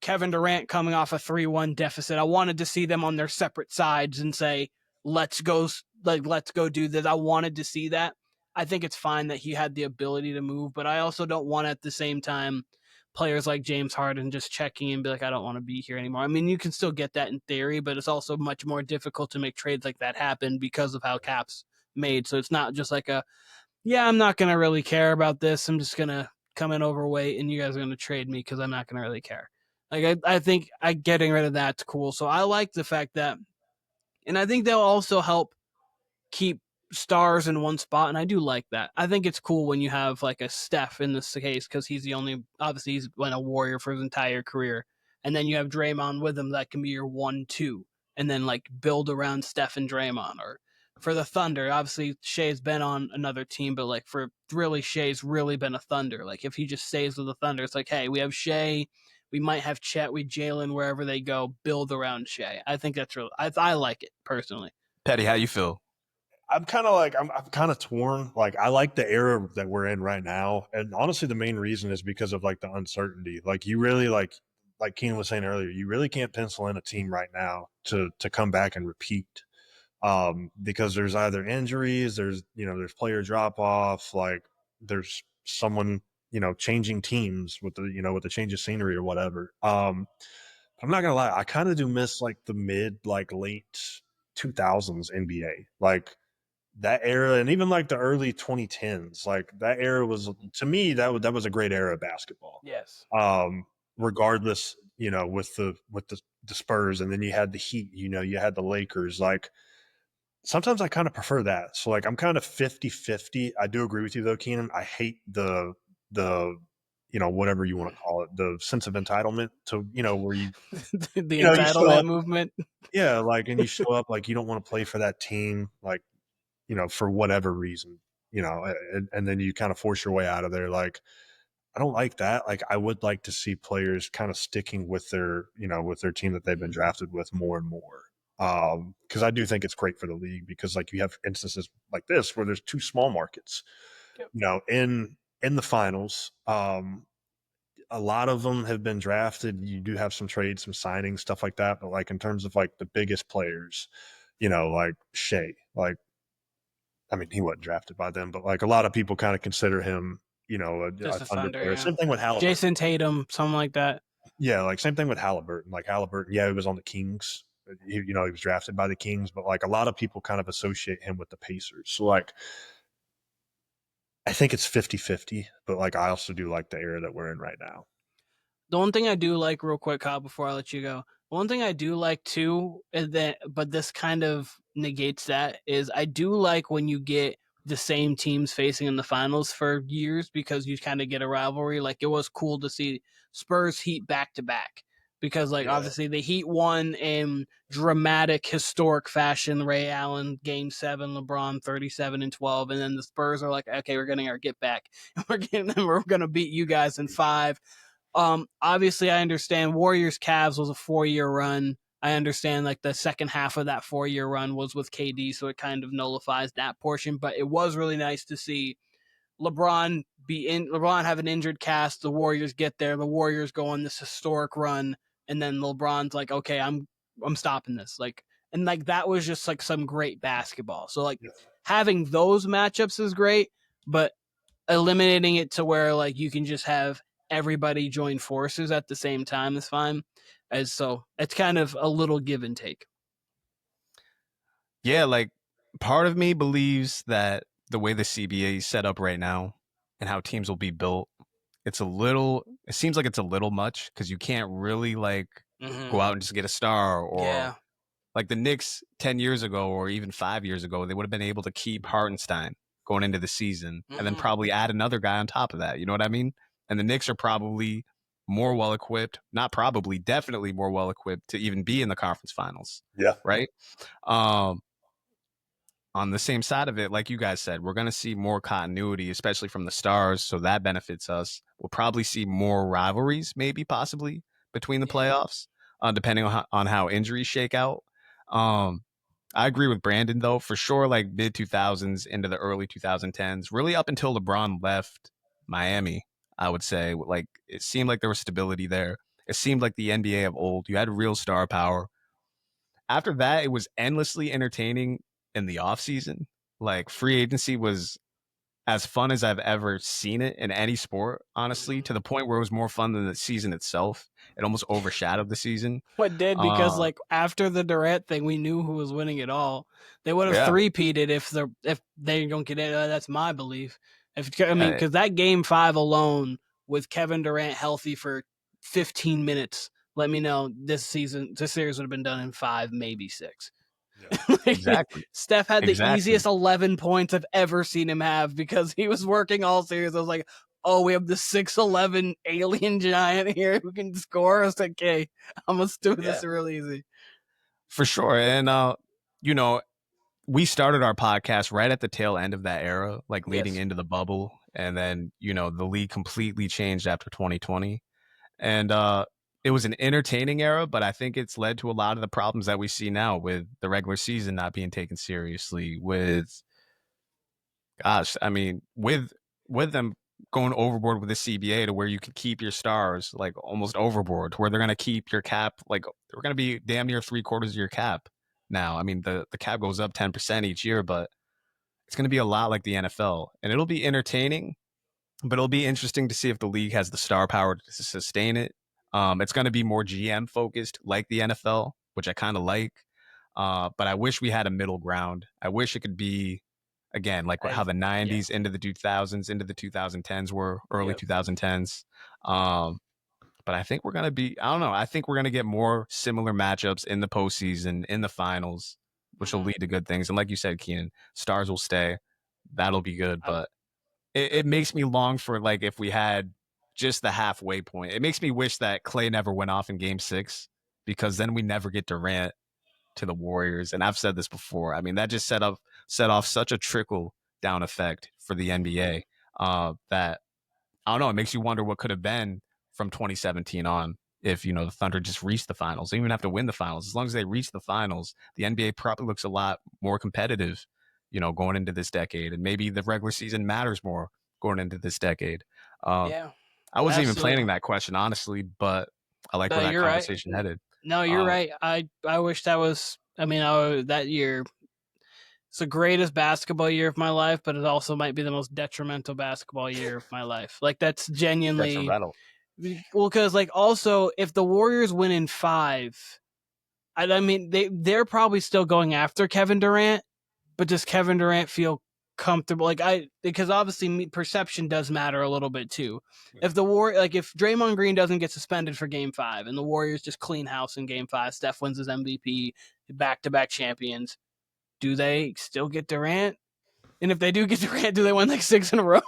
Kevin Durant coming off a 3-1 deficit. I wanted to see them on their separate sides and say, let's go do this. I wanted to see that. I think it's fine that he had the ability to move, but I also don't want at the same time players like James Harden just checking in and be like, I don't want to be here anymore. I mean, you can still get that in theory, but it's also much more difficult to make trades like that happen because of how cap's made. So it's not just like I'm not going to really care about this. I'm just going to come in overweight and you guys are going to trade me because I'm not going to really care. Like, I think getting rid of that's cool. So I like the fact that, and I think they'll also help keep stars in one spot, and I do like that. I think it's cool when you have like a Steph in this case, because he's obviously he's been a Warrior for his entire career, and then you have Draymond with him that can be your 1-2, and then like build around Steph and Draymond. Or for the Thunder, obviously Shea's been on another team, but like for really Shea's really been a Thunder. Like if he just stays with the Thunder, it's like, hey, we have Shea, we might have Chet, we Jalen, wherever they go, build around Shea. I think that's really, I like it personally. Petty, how you feel? I'm kind of torn. Like, I like the era that we're in right now, and honestly, the main reason is because of like the uncertainty. Like, you really like Keenan was saying earlier, you really can't pencil in a team right now to come back and repeat, because there's either injuries, there's player drop off, like there's someone changing teams with the change of scenery or whatever. I'm not gonna lie, I kind of do miss like the late 2000s NBA, like that era, and even like the early 2010s. Like that era was, to me, that was a great era of basketball. Yes. Regardless, with the Spurs, and then you had the Heat, you had the Lakers. Like sometimes I kind of prefer that. So like I'm kind of 50-50. I do agree with you though, Keenan. I hate the whatever you want to call it, the sense of entitlement to, where The you show entitlement up, movement. yeah, like, and you show up like you don't want to play for that team, like, for whatever reason, and then you kind of force your way out of there. Like, I don't like that. Like, I would like to see players kind of sticking with their team that they've been drafted with more and more. Because I do think it's great for the league, because like you have instances like this where there's two small markets, Yep. in the finals. A lot of them have been drafted. You do have some trades, some signings, stuff like that. But like in terms of like the biggest players, like Shea, like, I mean, he wasn't drafted by them, but like a lot of people kind of consider him, a Just a Thunder Thunder, player. yeah. Same thing with Halliburton. Jason Tatum, something like that. Yeah, like same thing with Halliburton. Like Halliburton, yeah, he was on the Kings. He was drafted by the Kings, but like a lot of people kind of associate him with the Pacers. So like, I think it's 50-50, but like I also do like the era that we're in right now. The one thing I do like, real quick, Kyle, before I let you go, one thing I do like too is that, but this kind of negates that, is I do like when you get the same teams facing in the finals for years, because you kind of get a rivalry. Like it was cool to see Spurs Heat back to back, because like Yeah. obviously the Heat won in dramatic, historic fashion. Ray Allen, Game 7, LeBron 37 and 12, and then the Spurs are like, okay, we're getting our get back. We're gonna beat you guys in 5. Obviously I understand Warriors Cavs was a 4-year run. I understand like the second half of that 4-year run was with KD, so it kind of nullifies that portion. But it was really nice to see LeBron have an injured cast, the Warriors get there, the Warriors go on this historic run, and then LeBron's like, okay, I'm stopping this. Like, and like that was just like some great basketball. So like having those matchups is great, but eliminating it to where like you can just have everybody join forces at the same time is fine. As so it's kind of a little give and take. Yeah, like part of me believes that the way the CBA is set up right now and how teams will be built, it seems like it's a little much, because you can't really like go out and just get a star, or like the Knicks 10 years ago or even 5 years ago, they would have been able to keep Hartenstein going into the season and then probably add another guy on top of that. You know what I mean? And the Knicks are probably more well equipped, not probably, definitely more well equipped to even be in the conference finals. Yeah. Right. On the same side of it, like you guys said, we're going to see more continuity, especially from the stars. So that benefits us. We'll probably see more rivalries, maybe possibly between the playoffs, depending on how injuries shake out. I agree with Brandon, though, for sure, like mid 2000s into the early 2010s, really up until LeBron left Miami, I would say. Like it seemed like there was stability there. It seemed like the NBA of old. You had real star power. After that, it was endlessly entertaining in the offseason. Like free agency was as fun as I've ever seen it in any sport, honestly, to the point where it was more fun than the season itself. It almost overshadowed the season. What did, because like after the Durant thing, we knew who was winning it all. They would have three-peated if they don't get it. That's my belief. Because that Game 5 alone, with Kevin Durant healthy for 15 minutes, let me know this series would have been done in 5, maybe 6. Yeah. Exactly. Steph had the easiest 11 points I've ever seen him have, because he was working all series. I was like, oh, we have the 6'11" alien giant here who can score. I was like, okay, I'm going to do this real easy. For sure. And, we started our podcast right at the tail end of that era, like leading into the bubble. And then, the league completely changed after 2020. And it was an entertaining era, but I think it's led to a lot of the problems that we see now, with the regular season not being taken seriously, with them going overboard with the CBA, to where you can keep your stars like almost overboard, to where they're going to keep your cap, like they're going to be damn near 3/4 of your cap now. I mean, the cap goes up 10% each year, but it's going to be a lot like the NFL, and it'll be entertaining. but it'll be interesting to see if the league has the star power to sustain it. It's going to be more GM focused, like the NFL, which I kind of like. But I wish we had a middle ground. I wish it could be, again, like how the 90s into the 2000s, into the 2010s were, early 2010s. But I think we're going to be, I don't know, I think we're going to get more similar matchups in the postseason, in the finals, which will lead to good things. And like you said, Keenan, stars will stay. That'll be good. But it makes me long for, like, if we had just the halfway point. It makes me wish that Clay never went off in Game 6, because then we never get Durant to the Warriors. And I've said this before. I mean, that just set off such a trickle down effect for the NBA that, I don't know, it makes you wonder what could have been from 2017 on if, the Thunder just reached the finals. They don't even have to win the finals. As long as they reach the finals, the NBA probably looks a lot more competitive, going into this decade. And maybe the regular season matters more going into this decade. I wasn't even planning that question, honestly, but I like where that conversation headed. No, you're right. I wish that was, that year, it's the greatest basketball year of my life, but it also might be the most detrimental basketball year of my life. Like, that's genuinely detrimental. Well, because, like, also, if the Warriors win in 5, I mean, they're probably still going after Kevin Durant, but does Kevin Durant feel comfortable? Because obviously perception does matter a little bit too. If if Draymond Green doesn't get suspended for Game 5 and the Warriors just clean house in Game 5, Steph wins his MVP, back-to-back champions, do they still get Durant? And if they do get Durant, do they win like 6 in a row?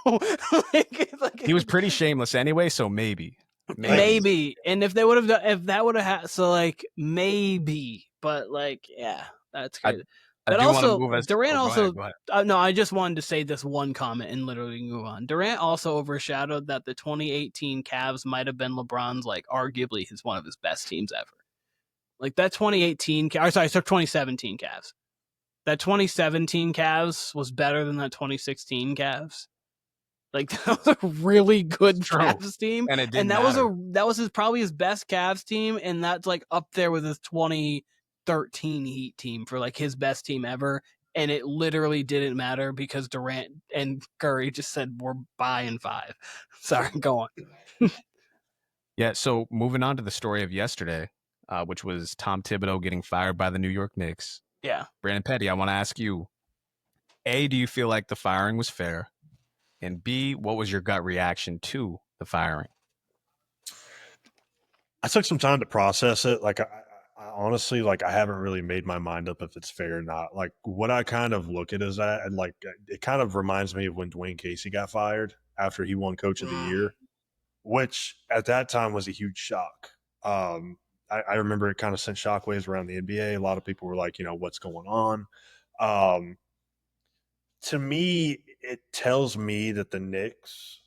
He was pretty shameless anyway, so maybe. And if they would have done, if that would have had, so like maybe, but like, yeah, that's crazy. But also, Durant also, no, I just wanted to say this one comment and literally move on. Durant also overshadowed that the 2018 Cavs might have been LeBron's, like, arguably one of his best teams ever. Like, that 2017 Cavs. That 2017 Cavs was better than that 2016 Cavs. Like, that was a really good Cavs team, and that was probably his best Cavs team, and that's like up there with his 2013 Heat team for like his best team ever. And it literally didn't matter because Durant and Curry just said we're buying 5. Sorry, go on. Yeah, so moving on to the story of yesterday, which was Tom Thibodeau getting fired by the New York Knicks. Yeah, Brandon Petty, I want to ask you: A, do you feel like the firing was fair? And B, what was your gut reaction to the firing? I took some time to process it. Like, I honestly, like, I haven't really made my mind up if it's fair or not. Like, what I kind of look at is that, and like, it kind of reminds me of when Dwayne Casey got fired after he won Coach of the Year, which at that time was a huge shock. I remember it kind of sent shockwaves around the NBA. A lot of people were like, what's going on? To me, it tells me that the Knicks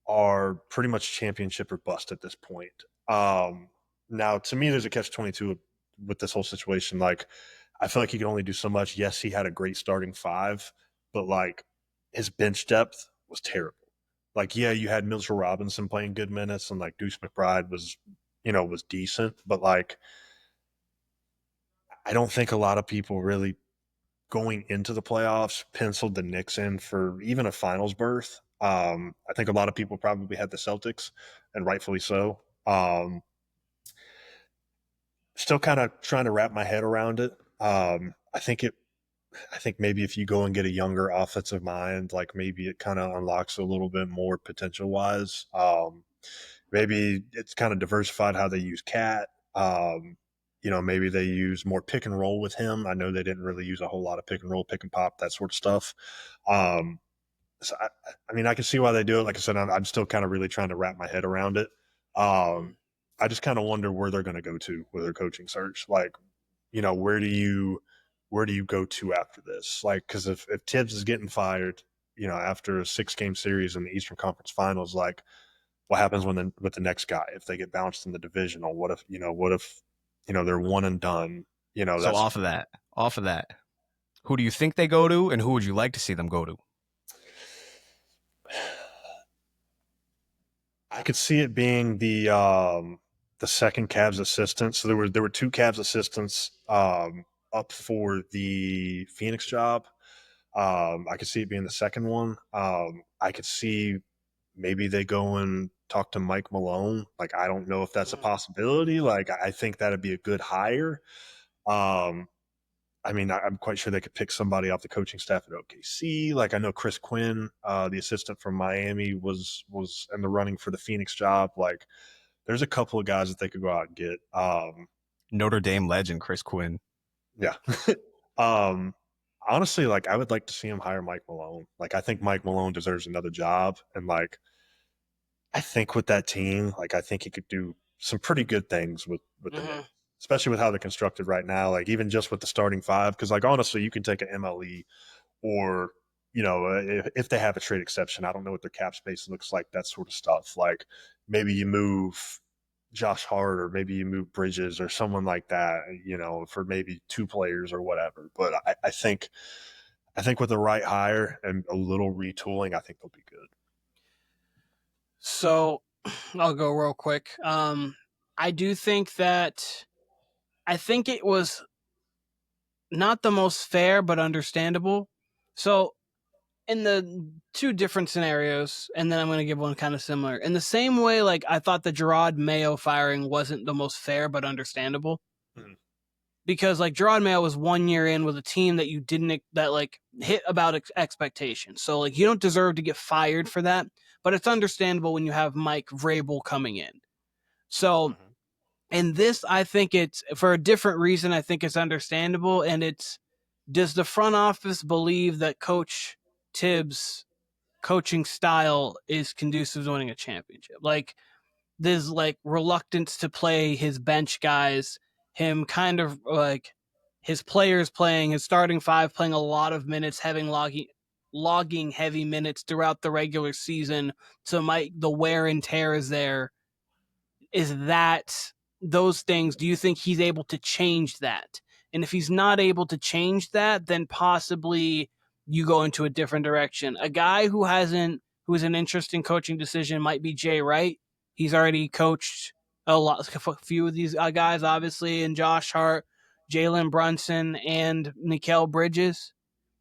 are pretty much championship or bust at this point. Now, to me, there's a catch-22 with this whole situation. Like, I feel like he could only do so much. Yes, he had a great starting 5, but like his bench depth was terrible. Like, yeah, you had Mitchell Robinson playing good minutes, and like Deuce McBride was decent, but like I don't think a lot of people really going into the playoffs penciled the Knicks in for even a finals berth. I think a lot of people probably had the Celtics, and rightfully so. Still kind of trying to wrap my head around it. I think maybe if you go and get a younger offensive mind, like maybe it kind of unlocks a little bit more potential wise. Maybe it's kind of diversified how they use Cat. Maybe they use more pick and roll with him. I know they didn't really use a whole lot of pick and roll, pick and pop, that sort of stuff. So I mean, I can see why they do it. Like I said, I'm still kind of really trying to wrap my head around it. I just kind of wonder where they're going to go to with their coaching search. Like, where do you go to after this? Like, because if Tibbs is getting fired, after a 6-game series in the Eastern Conference Finals, like, what happens with the next guy if they get bounced in the divisional? What if they're one and done? So off of that, who do you think they go to, and who would you like to see them go to? I could see it being the second Cavs assistant. So there were 2 Cavs assistants up for the Phoenix job. I could see it being the second one. I could see maybe they go and talk to Mike Malone. Like, I don't know if that's a possibility. Like, I think that'd be a good hire. I mean, I'm quite sure they could pick somebody off the coaching staff at OKC. Like, I know Chris Quinn, the assistant from Miami, was in the running for the Phoenix job. Like, there's a couple of guys that they could go out and get. Notre Dame legend Chris Quinn. Yeah. Honestly, like, I would like to see him hire Mike Malone. Like, I think Mike Malone deserves another job. And, like, I think with that team, like, I think he could do some pretty good things with the Knicks, especially with how they're constructed right now. Like, even just with the starting five, because, like, honestly, you can take an MLE or, you know, if they have a trade exception, I don't know what their cap space looks like, that sort of stuff. Like, maybe you move Josh Hart or maybe you move Bridges or someone like that, you know, for maybe 2 players or whatever. But I think with the right hire and a little retooling, I think they'll be good. So I'll go real quick. I do think it was not the most fair, but understandable. So in the 2 different scenarios, and then I'm going to give one kind of similar. In the same way, like, I thought the Gerard Mayo firing wasn't the most fair, but understandable. Mm-hmm. Because, like, Gerard Mayo was 1 year in with a team that hit about expectations. So, like, you don't deserve to get fired for that, but it's understandable when you have Mike Vrabel coming in. So, in this, I think it's, for a different reason, I think it's understandable, and it's, does the front office believe that Coach Tibbs' coaching style is conducive to winning a championship? Like, there's, like, reluctance to play his bench guys, him kind of, like, his players playing, his starting 5 playing a lot of minutes, logging heavy minutes throughout the regular season, so the wear and tear is there. Is that those things, do you think he's able to change that? And if he's not able to change that, then possibly you go into a different direction. A guy who is an interesting coaching decision might be Jay Wright. He's already coached a few of these guys, obviously, and Josh Hart, Jalen Brunson, and Mikal Bridges.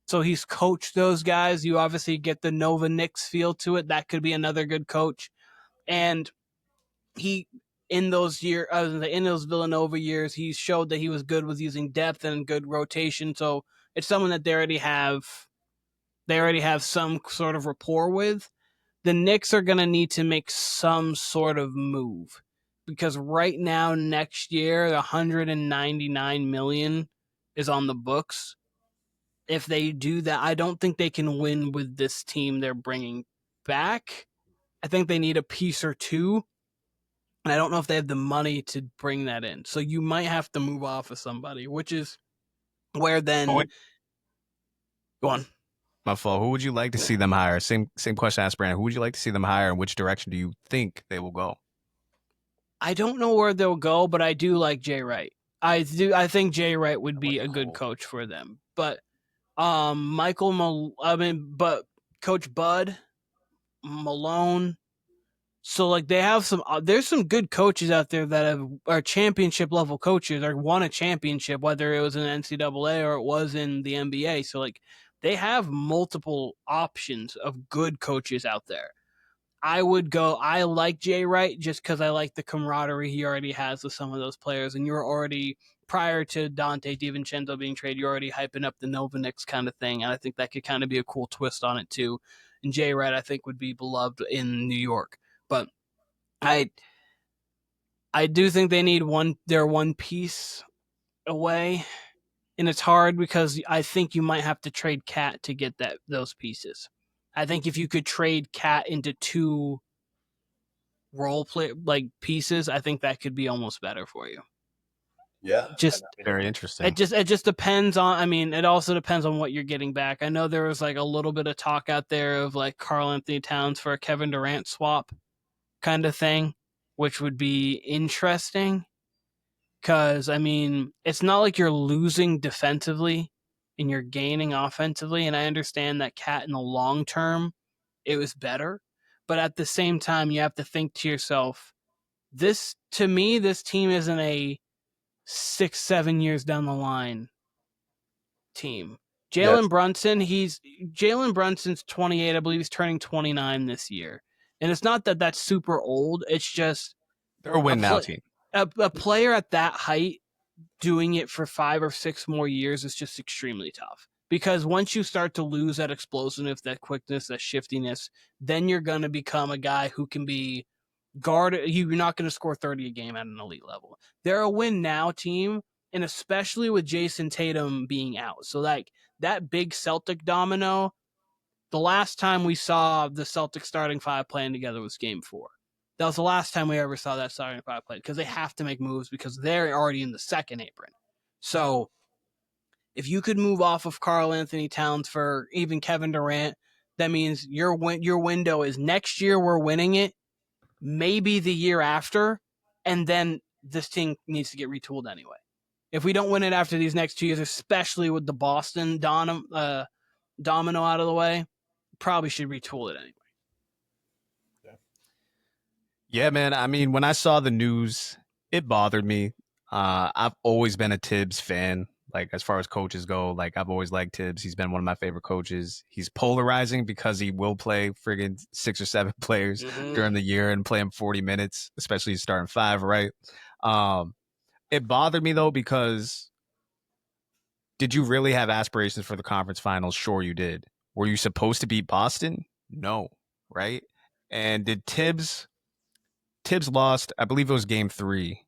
So he's coached those guys. You obviously get the Nova Knicks feel to it. That could be another good coach. And he, in those Villanova years, he showed that he was good with using depth and good rotation. So it's someone that they already have some sort of rapport with. The Knicks are going to need to make some sort of move, because right now, next year, $199 million is on the books. If they do that, I don't think they can win with this team they're bringing back. I think they need a piece or two, and I don't know if they have the money to bring that in. So you might have to move off of somebody, which is where then... Go on. My fault. Who would you like to see them hire? Same question I asked Brandon. Who would you like to see them hire, and which direction do you think they will go? I don't know where they'll go, but I do like Jay Wright. I think Jay Wright would be a good coach for them. But Coach Bud, Malone. So, like, they have there's some good coaches out there that are championship level coaches, or won a championship, whether it was in NCAA or it was in the NBA. So, like, they have multiple options of good coaches out there. I like Jay Wright just because I like the camaraderie he already has with some of those players. And you're already, prior to Dante DiVincenzo being traded, you're already hyping up the Nova Knicks kind of thing. And I think that could kind of be a cool twist on it too. And Jay Wright, I think, would be beloved in New York. But I do think they need their one piece away. And it's hard because I think you might have to trade Cat to get those pieces. I think if you could trade Cat into 2 role play pieces, I think that could be almost better for you. Yeah, just very interesting. It just depends on. I mean, it also depends on what you're getting back. I know there was like a little bit of talk out there of like Karl Anthony Towns for a Kevin Durant swap kind of thing, which would be interesting. Because, I mean, it's not like you're losing defensively and you're gaining offensively. And I understand that Cat in the long term, it was better. But at the same time, you have to think to yourself, to me, this team isn't a 6-7 years down the line team. Jalen Brunson's 28. I believe he's turning 29 this year. And it's not that that's super old. It's just They're a win now team. A player at that height doing it for 5 or 6 more years is just extremely tough. Because once you start to lose that explosiveness, that quickness, that shiftiness, then you're going to become a guy who can be guarded. You're not going to score 30 a game at an elite level. They're a win now team, and especially with Jason Tatum being out. So like that big Celtic domino, the last time we saw the Celtics starting 5 playing together was game 4. That was the last time we ever saw that starting 5 play, because they have to make moves because they're already in the second apron. So if you could move off of Karl Anthony Towns for even Kevin Durant, that means your window is next year we're winning it, maybe the year after, and then this team needs to get retooled anyway. If we don't win it after these next 2 years, especially with the Boston domino out of the way, probably should retool it anyway. Yeah, man. I mean, when I saw the news, it bothered me. I've always been a Tibbs fan. Like, as far as coaches go, like, I've always liked Tibbs. He's been one of my favorite coaches. He's polarizing because he will play friggin' 6 or 7 players during the year and play them 40 minutes, especially his starting 5, right? It bothered me, though, because did you really have aspirations for the conference finals? Sure, you did. Were you supposed to beat Boston? No, right? And did Tibbs lost, I believe it was game 3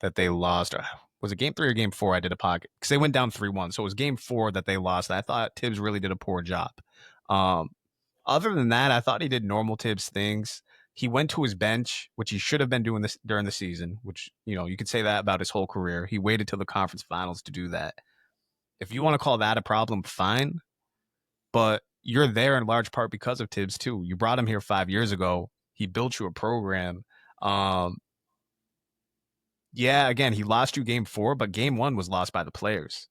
that they lost. Was it game 3 or game 4? I did a pocket because they went down 3-1. So it was game 4 that they lost. I thought Tibbs really did a poor job. Other than that, I thought he did normal Tibbs things. He went to his bench, which he should have been doing this during the season, which, you know, you could say that about his whole career. He waited till the conference finals to do that. If you want to call that a problem, fine. But you're there in large part because of Tibbs, too. You brought him here 5 years ago. He built you a program. Yeah, again, he lost you game 4, but game 1 was lost by the players.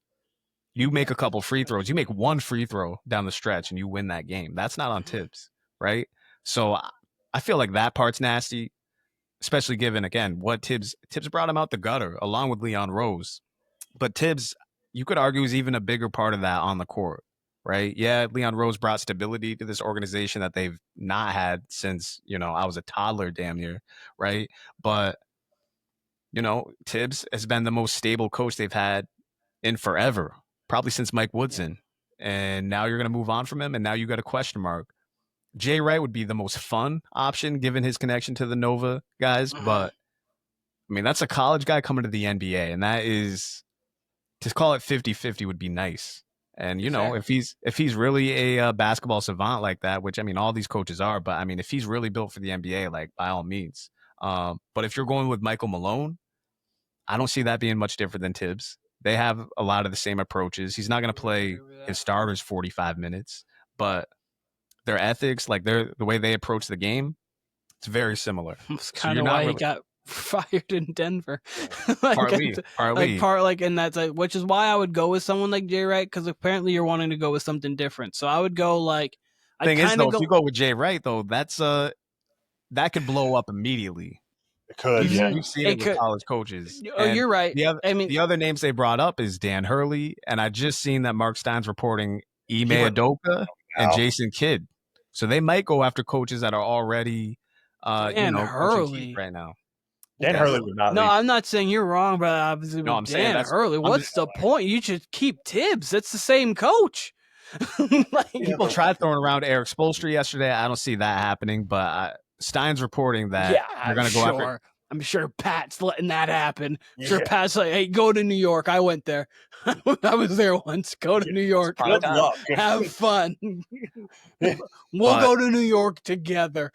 You make a couple free throws. You make one free throw down the stretch and you win that game. That's not on Tibbs, right? So I feel like that part's nasty, especially given, again, what Tibbs brought him out the gutter along with Leon Rose. But Tibbs, you could argue, is even a bigger part of that on the court, right? Yeah, Leon Rose brought stability to this organization that they've not had since, you know, I was a toddler damn near, right? But, you know, Tibbs has been the most stable coach they've had in forever, probably since Mike Woodson. And now you're going to move on from him, and now you got a question mark. Jay Wright would be the most fun option given his connection to the Nova guys, but I mean, that's a college guy coming to the NBA, and that is, to call it 50-50 would be nice. And, you know, if he's really a basketball savant like that, which, I mean, all these coaches are, but I mean, if he's really built for the NBA, like, by all means. But if you're going with Michael Malone, I don't see that being much different than Tibbs. They have a lot of the same approaches. He's not going to play his starters 45 minutes, but their ethics, like the way they approach the game, it's very similar. It's kind of why he got fired in Denver. Partly. And that's which is why I would go with someone like Jay Wright, because apparently you're wanting to go with something different. So I would go like. Thing is, though, if you go with Jay Wright, though, that's that could blow up immediately. It could. You've seen it with college coaches. Oh, you're right. The other names they brought up is Dan Hurley, and I just seen that Mark Stein's reporting Ime Udoka and Jason Kidd. So they might go after coaches that are already, Hurley right now. Dan Hurley would not. No, leave. I'm not saying you're wrong, but obviously, I'm saying Hurley. What's the point? You should keep Tibbs. That's the same coach. People tried throwing around Eric Spoelstra yesterday. I don't see that happening, but Stein's reporting that they're going to go after. I'm sure Pat's letting that happen. I'm sure Pat's like, hey, go to New York. I went there. I was there once. Go to New York. Have fun. We'll go to New York together.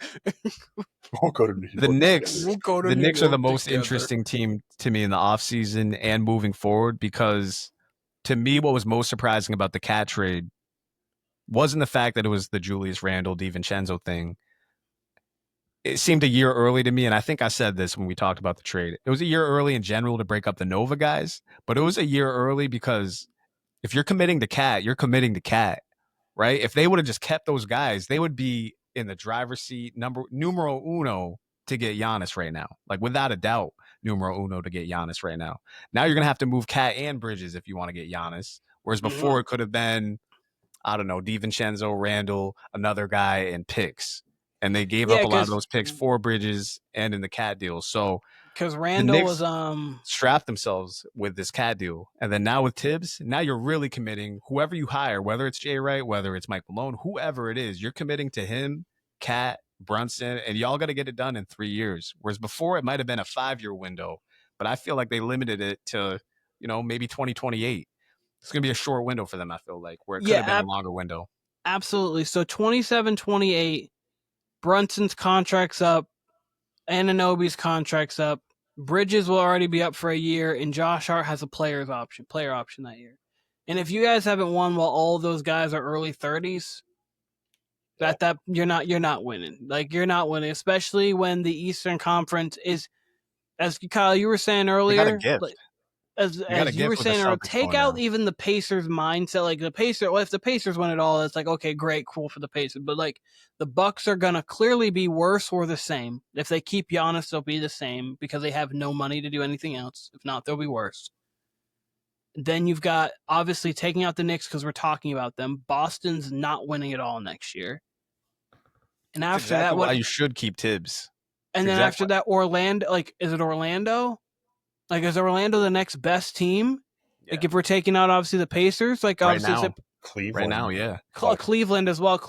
We'll go to New York. The Knicks. The Knicks are the most interesting team to me in the offseason and moving forward, because to me, what was most surprising about the Cat trade wasn't the fact that it was the Julius Randle, DiVincenzo thing. It seemed a year early to me, and I think I said this when we talked about the trade. It was a year early in general to break up the Nova guys, but it was a year early because if you're committing to Cat, you're committing to Cat, right? If they would have just kept those guys, they would be in the driver's seat, numero uno to get Giannis right now. Like, without a doubt, numero uno to get Giannis right now. Now you're going to have to move Cat and Bridges if you want to get Giannis, whereas before it could have been, I don't know, DiVincenzo, Randall, another guy, and picks. And they gave up a lot of those picks for Bridges and in the cat deal. So because Randall was strapped themselves with this cat deal. And then now with Tibbs, now you're really committing whoever you hire, whether it's Jay Wright, whether it's Mike Malone, whoever it is, you're committing to him, Cat, Brunson, and y'all got to get it done in 3 years. Whereas before it might have been a 5-year window, but I feel like they limited it to, maybe 2028. It's going to be a short window for them, I feel like, where it could have been a longer window. Absolutely. So 27, 28, Brunson's contract's up, Anunoby's contract's up, Bridges will already be up for a year, and Josh Hart has a player option that year. And if you guys haven't won while all of those guys are early 30s, that you're not winning. Like, you're not winning, especially when the Eastern Conference is, as Kyle, you were saying earlier, as you were saying earlier, take out even the Pacers mindset. Like if the Pacers win it all, it's like, okay, great, cool for the Pacers. But like the Bucks are gonna clearly be worse or the same. If they keep Giannis, they'll be the same because they have no money to do anything else. If not, they'll be worse. Then you've got obviously taking out the Knicks because we're talking about them. Boston's not winning it all next year. And after that, why you should keep Tibbs. And then after that, Orlando. Like, is it Orlando? Like, is Orlando the next best team? Yeah. Like, if we're taking out, obviously, the Pacers, like, obviously, right now, Cleveland. Right now, yeah. Cleveland as well.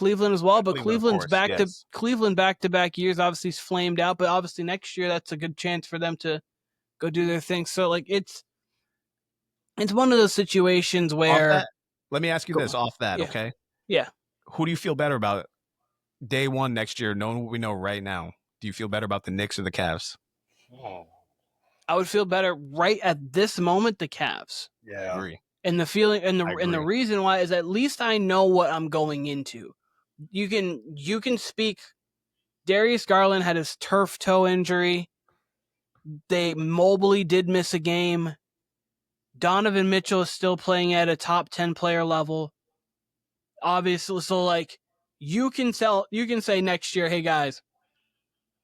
But Cleveland's Cleveland back-to-back years, obviously, is flamed out. But obviously, next year, that's a good chance for them to go do their thing. So, like, it's one of those situations where... Let me ask you this off that, okay? Yeah. Who do you feel better about day one next year, knowing what we know right now? Do you feel better about the Knicks or the Cavs? Oh. I would feel better right at this moment, the Cavs. Yeah. I agree. And the feeling and the reason why is at least I know what I'm going into. You can speak. Darius Garland had his turf toe injury. Mobley did miss a game. Donovan Mitchell is still playing at a top 10 player level. Obviously, so like you can say next year, hey guys,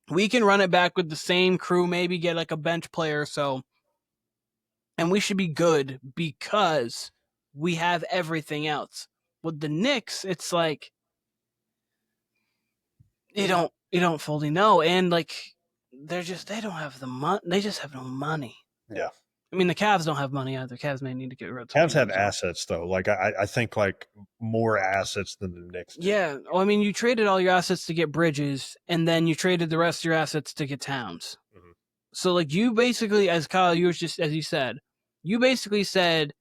we can run it back with the same crew, maybe get like a bench player or so, and we should be good because we have everything else. With the Knicks, it's like you don't fully know, and like they don't have the money. They just have no money. Yeah. I mean, the Cavs don't have money either. Cavs may need to get rid of. Cavs have assets though. Like I think like more assets than the Knicks do. Yeah. Well, I mean, you traded all your assets to get Bridges, and then you traded the rest of your assets to get Towns. Mm-hmm. So like you basically, as Kyle, as you said, you basically said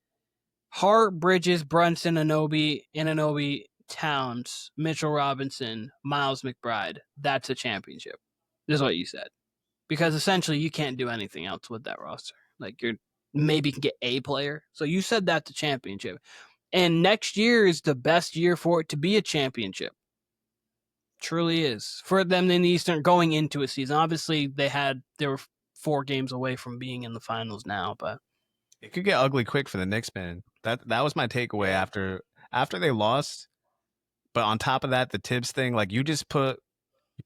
Hart, Bridges, Brunson, Anunoby, Towns, Mitchell Robinson, Miles McBride. That's a championship. This is what you said. Because essentially you can't do anything else with that roster. Like you're maybe can get a player. So you said that's a championship. And next year is the best year for it to be a championship. Truly is. For them in the Eastern going into a season. Obviously they were 4 games away from being in the finals now, but it could get ugly quick for the Knicks, man. That was my takeaway after they lost. But on top of that, the Tibbs thing, like you put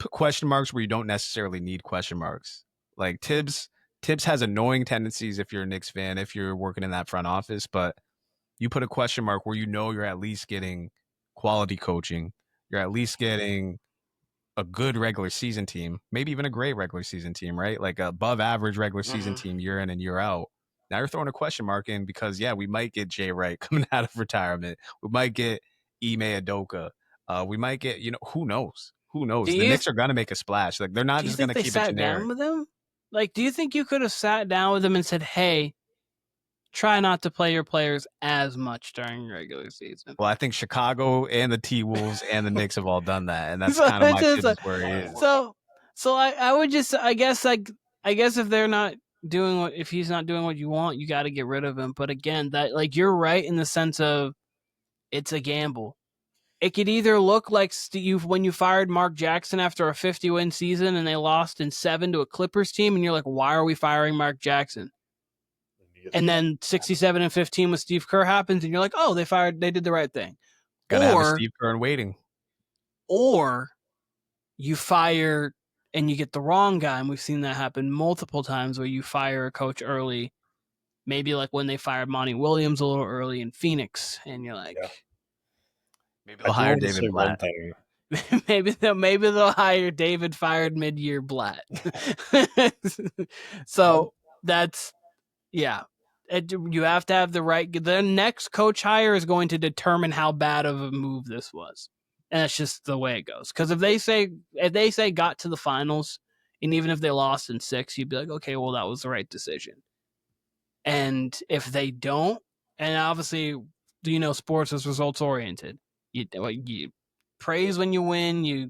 question marks where you don't necessarily need question marks. Like Tibbs has annoying tendencies if you're a Knicks fan, if you're working in that front office, but you put a question mark where you know you're at least getting quality coaching. You're at least getting a good regular season team, maybe even a great regular season team, right? Like above average regular season team year in and year out. Now you're throwing a question mark in because, we might get Jay Wright coming out of retirement. We might get Ime Udoka. We might get, who knows? Who knows? The Knicks are going to make a splash. Like they're not just going to keep it generic. Down with them? Like, do you think you could have sat down with them and said, hey, try not to play your players as much during regular season? Well, I think Chicago and the T-Wolves and the Knicks have all done that, and that's kind of my Tibbs where he is. So I would just, I guess if they're not doing if he's not doing what you want, you got to get rid of him. But again, that like you're right in the sense of it's a gamble. It could either look like when you fired Mark Jackson after a 50-win season and they lost in 7 to a Clippers team, and you're like, why are we firing Mark Jackson? And then 67-15 with Steve Kerr happens, and you're like, oh, they did the right thing. Gotta have a Steve Kerr in waiting. Or you fire and you get the wrong guy, and we've seen that happen multiple times where you fire a coach early, maybe like when they fired Monty Williams a little early in Phoenix, and you're like... Maybe they'll hire David Blatt. maybe they'll hire David fired mid-year Blatt. So that's yeah. You have to have the right. The next coach hire is going to determine how bad of a move this was, and that's just the way it goes. Because if they say got to the finals, and even if they lost in 6, you'd be like, okay, well that was the right decision. And if they don't, and obviously, sports is results oriented. You praise when you win, you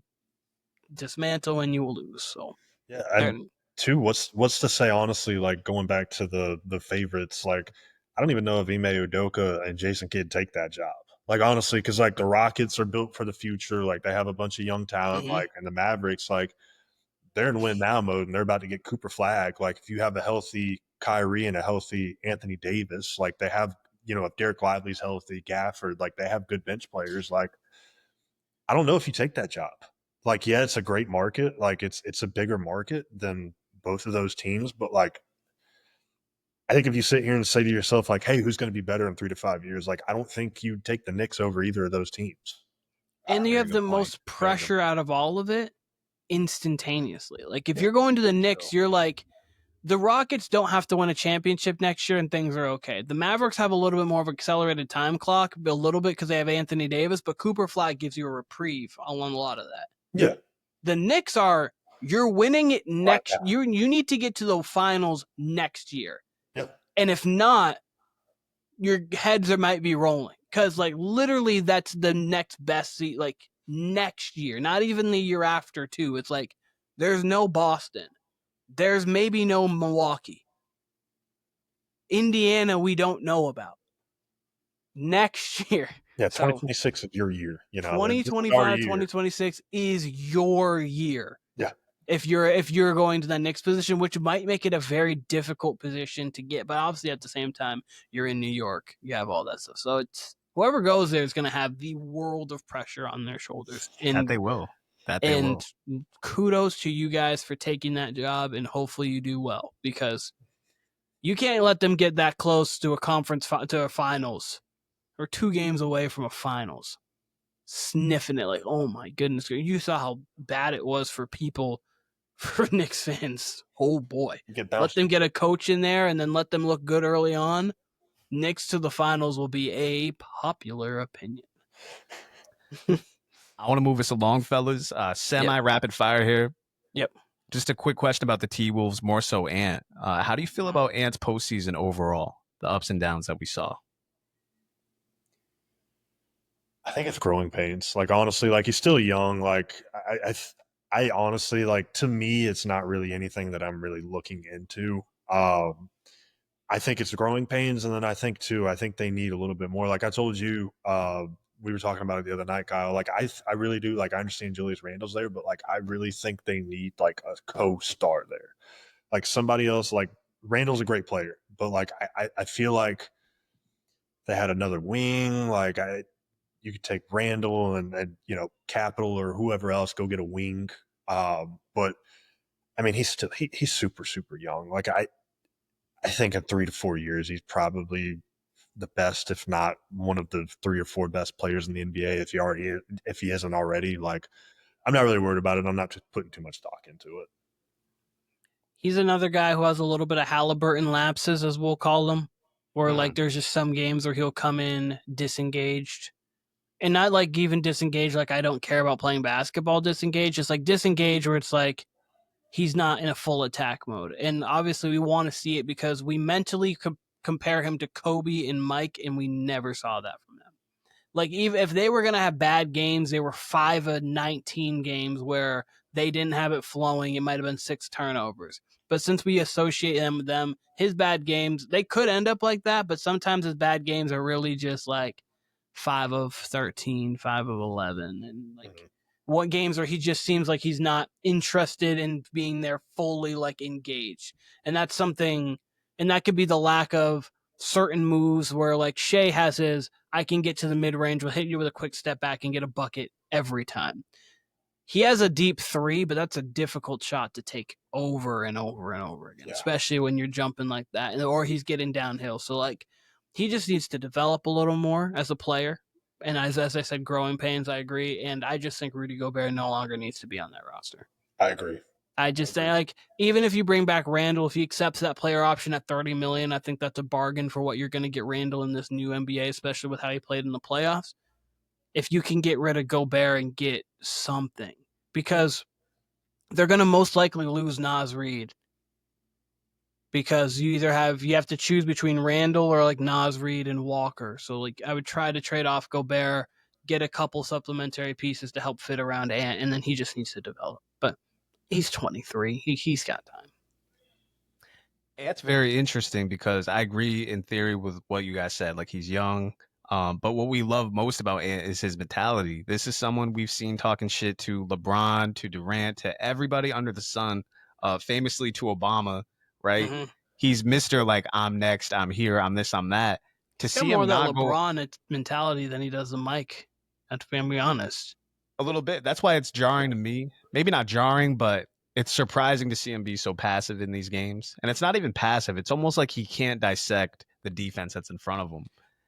dismantle when you lose. So yeah, and two, what's to say honestly? Like going back to the favorites, like I don't even know if Ime Udoka and Jason Kidd take that job. Like honestly, because like the Rockets are built for the future. Like they have a bunch of young talent. Mhm. Like and the Mavericks, like they're in win now mode, and they're about to get Cooper Flag. Like if you have a healthy Kyrie and a healthy Anthony Davis, like they have, if Derek Lively's healthy, Gafford, like they have good bench players. Like I don't know if you take that job. Like, yeah, it's a great market. Like it's a bigger market than both of those teams, but like I think if you sit here and say to yourself, like, hey, who's going to be better in 3 to 5 years? Like, I don't think you'd take the Knicks over either of those teams. And you There have you the go, Blaine. most pressure out of all of it instantaneously. Like if Yeah. you're going to the Knicks, you're like, the Rockets don't have to win a championship next year and things are okay. The Mavericks have a little bit more of an accelerated time clock, a little bit because they have Anthony Davis, but Cooper Flag gives you a reprieve on a lot of that. Yeah. The Knicks you're winning it next year. You need to get to the finals next year. Yep. And if not, your heads might be rolling. Because like literally that's the next best seat, like next year, not even the year after too. It's like there's no Boston. There's maybe no Milwaukee. Indiana, we don't know about. Next year. Yeah, So 2026 is your year. 2025, 2026 is your year. Yeah. If you're going to the next position, which might make it a very difficult position to get, but obviously at the same time, you're in New York. You have all that stuff. So it's whoever goes there is going to have the world of pressure on their shoulders. That they will. And kudos to you guys for taking that job, and hopefully you do well, because you can't let them get that close to a finals, or 2 games away from a finals, sniffing it like, oh my goodness. You saw how bad it was for Knicks fans. Oh boy. Let them get a coach in there and then let them look good early on. Knicks to the finals will be a popular opinion. I want to move us along, fellas. Semi-rapid fire here. Yep. Just a quick question about the T-Wolves, more so Ant. How do you feel about Ant's postseason overall, the ups and downs that we saw? I think it's growing pains. Like, honestly, like he's still young. Like, I honestly, like, to me, it's not really anything that I'm really looking into. I think it's growing pains. And then I think they need a little bit more. Like I told you, we were talking about it the other night, Kyle. Like I really do. Like I understand Julius Randle's there, but like I really think they need like a co-star there, like somebody else. Like Randle's a great player, but like I feel like they had another wing. Like you could take Randle and Capital or whoever else, go get a wing. But I mean, he's super, super young. Like I think in 3 to 4 years, he's probably the best, if not one of the 3 or 4 best players in the NBA. If he isn't already, like I'm not really worried about it. I'm not just putting too much stock into it. He's another guy who has a little bit of Halliburton lapses, as we'll call them, where like there's just some games where he'll come in disengaged, and not like even disengaged like I don't care about playing basketball disengaged, just like disengaged where it's like he's not in a full attack mode. And obviously we want to see it because we mentally compare him to Kobe and Mike, and we never saw that from them. Like even if they were going to have bad games, they were 5 of 19 games where they didn't have it flowing. It might have been 6 turnovers. But since we associate him with them, his bad games, they could end up like that, but sometimes his bad games are really just like 5 of 13, 5 of 11. And like what games where he just seems like he's not interested in being there fully like engaged. And that's something, and that could be the lack of certain moves where like Shea has his, I can get to the mid-range, will hit you with a quick step back and get a bucket every time. He has a deep 3, but that's a difficult shot to take over and over and over again, especially when you're jumping like that, or he's getting downhill. So like he just needs to develop a little more as a player. And as I said, growing pains, I agree. And I just think Rudy Gobert no longer needs to be on that roster. I agree. I just say, like, even if you bring back Randall, if he accepts that player option at $30 million, I think that's a bargain for what you're going to get Randall in this new NBA, especially with how he played in the playoffs. If you can get rid of Gobert and get something, because they're going to most likely lose Naz Reid, because you have to choose between Randall or like Naz Reid and Walker. So like I would try to trade off Gobert, get a couple supplementary pieces to help fit around Ant, and then he just needs to develop. But he's 23. He's got time. It's very interesting because I agree in theory with what you guys said. Like, he's young. But what we love most about Ant is his mentality. This is someone we've seen talking shit to LeBron, to Durant, to everybody under the sun, famously to Obama, right? Mm-hmm. He's Mr. like, I'm next, I'm here, I'm this, I'm that. To see more him that not go LeBron mentality than he does the Mike. To be honest. a little bit. That's why it's jarring to me. Maybe not jarring, but it's surprising to see him be so passive in these games. And it's not even passive. It's almost like he can't dissect the defense that's in front of him.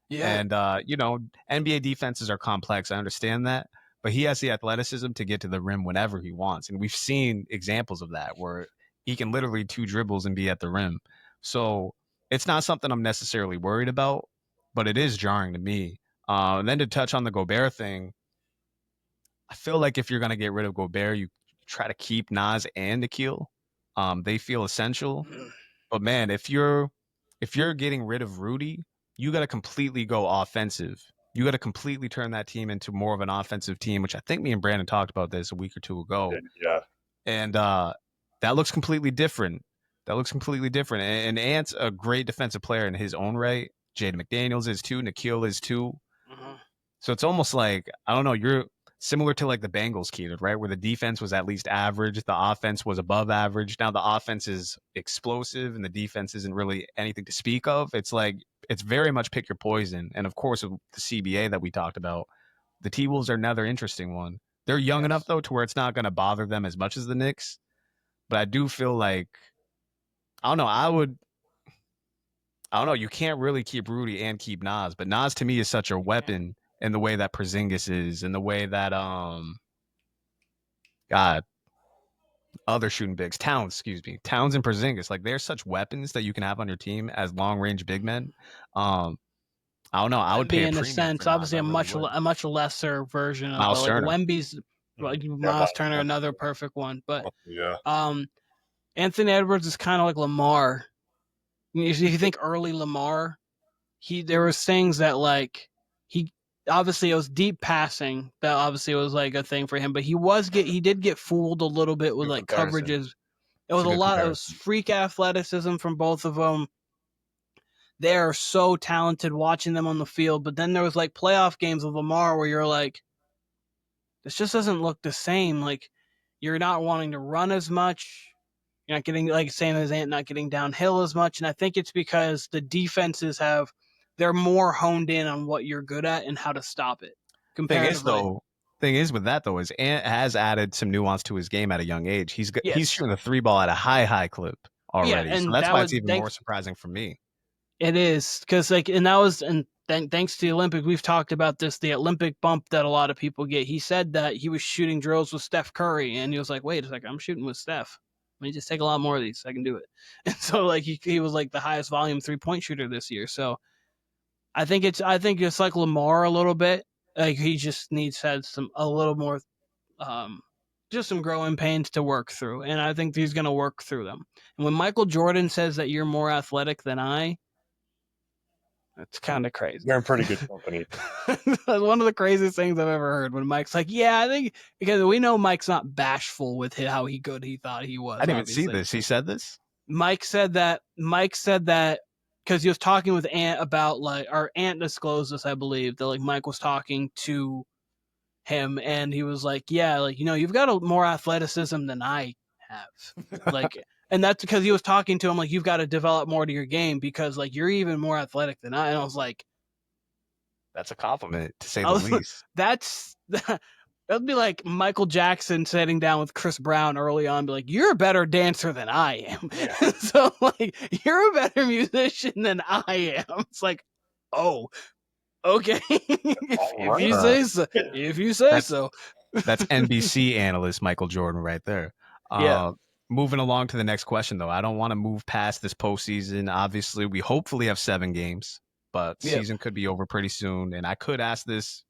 Yeah. And, NBA defenses are complex. I understand that. But he has the athleticism to get to the rim whenever he wants. And we've seen examples of that where he can literally 2 dribbles and be at the rim. So it's not something I'm necessarily worried about, but it is jarring to me. And then to touch on the Gobert thing, I feel like if you're going to get rid of Gobert, you try to keep Naz and Nikhil. They feel essential. But man, if you're getting rid of Rudy, you got to completely go offensive. You got to completely turn that team into more of an offensive team, which I think me and Brandon talked about this a week or two ago. Yeah. And that looks completely different. And Ant's a great defensive player in his own right. Jaden McDaniels is too. Nikhil is too. Mm-hmm. So it's almost like, I don't know, you're similar to like the Bengals, Keenan, right? Where the defense was at least average. The offense was above average. Now the offense is explosive and the defense isn't really anything to speak of. It's like, it's very much pick your poison. And of course, with the CBA that we talked about, the T-Wolves are another interesting one. They're young enough, though, to where it's not going to bother them as much as the Knicks. But I do feel like, I don't know, you can't really keep Rudy and keep Naz. But Naz, to me, is such a weapon in the way that Porzingis is, in the way that, other shooting bigs, Towns and Porzingis, like, they're such weapons that you can have on your team as long-range big men. I don't know. I would pay in a sense, obviously a much lesser version of Miles Turner. Wemby's. Miles Turner, another perfect one. But yeah, Anthony Edwards is kind of like Lamar. If you think early Lamar, there was things that like he obviously it was deep passing that obviously was like a thing for him, but he did get fooled a little bit with like coverages. It was a lot of freak athleticism from both of them. They are so talented watching them on the field, but then there was like playoff games with Lamar where you're like, this just doesn't look the same. Like, you're not wanting to run as much. You're not getting, like, same as Ant, not getting downhill as much. And I think it's because the defenses they're more honed in on what you're good at and how to stop it. Thing is with that, though, is Ant has added some nuance to his game at a young age. He's shooting the 3 ball at a high clip already. Yeah, and so that's why it's even more surprising for me. It is, because thanks to the Olympics, we've talked about this, the Olympic bump that a lot of people get. He said that he was shooting drills with Steph Curry, and he was like, wait a second, I'm shooting with Steph. Let me just take a lot more of these so I can do it. And so like he was like the highest volume 3-point shooter this year. So I think it's like Lamar a little bit. Like, he just needs to have a little more just some growing pains to work through. And I think he's gonna work through them. And when Michael Jordan says that you're more athletic than I, it's kind of crazy. You're in pretty good company. One of the craziest things I've ever heard, when Mike's like, yeah, I think, because we know Mike's not bashful with how good he thought he was. I didn't even see this. He said this? Mike said that because he was talking with Ant about, like, our Ant disclosed this, I believe, that like Mike was talking to him and he was like, yeah, like, you've got more athleticism than I have. Like, and that's because he was talking to him like, you've got to develop more to your game because, like, you're even more athletic than I. And I was like, that's a compliment, to say the least. That'd be like Michael Jackson sitting down with Chris Brown early on, be like, you're a better dancer than I am. Yeah. So, like, you're a better musician than I am. It's like, oh, Okay, if you right. say so. If you say That's so. that's NBC analyst Michael Jordan right there. Yeah. Moving along to the next question, though. I don't want to move past this postseason. Obviously, we hopefully have 7 games, but Yep. season could be over pretty soon. And I could ask this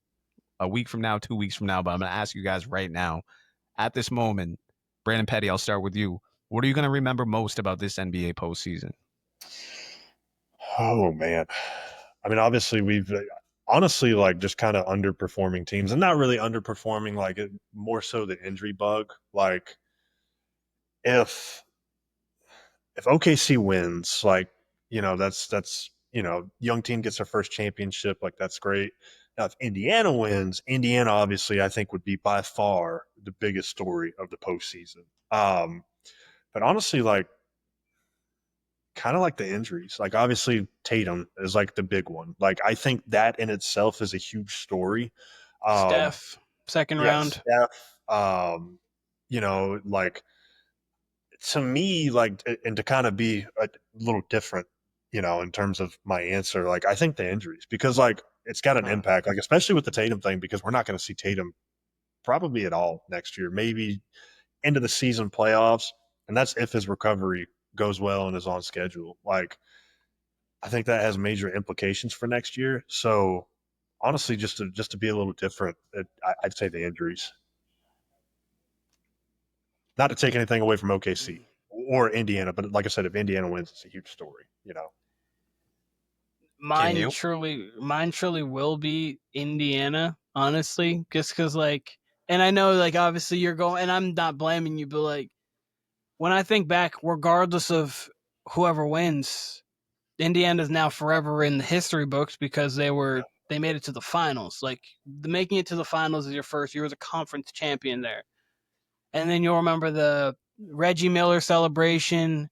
a week from now, 2 weeks from now, but I'm going to ask you guys right now. At this moment, Brandon Petty, I'll start with you. What are you going to remember most about this NBA postseason? Oh man, I mean, obviously we've honestly like just kind of underperforming teams, and not really underperforming, like more so the injury bug. Like if OKC wins, like that's young team gets their first championship, like that's great. Now if Indiana wins, Indiana obviously I think would be by far the biggest story of the postseason. But honestly, like kind of like the injuries. Like obviously Tatum is like the big one. Like I think that in itself is a huge story. Um, Steph, second yes, round. Steph. Like to me, like and to kind of be a little different, in terms of my answer. Like I think the injuries because like it's got an impact. Like especially with the Tatum thing because we're not going to see Tatum probably at all next year. Maybe into the season playoffs, and that's if his recovery goes well and is on schedule. Like I think that has major implications for next year. So honestly, just to be a little different, I'd say the injuries. Not to take anything away from OKC or Indiana, but like I said, if Indiana wins, it's a huge story. Can Mine you? truly will be Indiana, honestly, just because like, and I know like obviously you're going, and I'm not blaming you, but like when I think back, regardless of whoever wins, Indiana's now forever in the history books because they made it to the finals. Like making it to the finals is your first. You were the conference champion there, and then you'll remember the Reggie Miller celebration.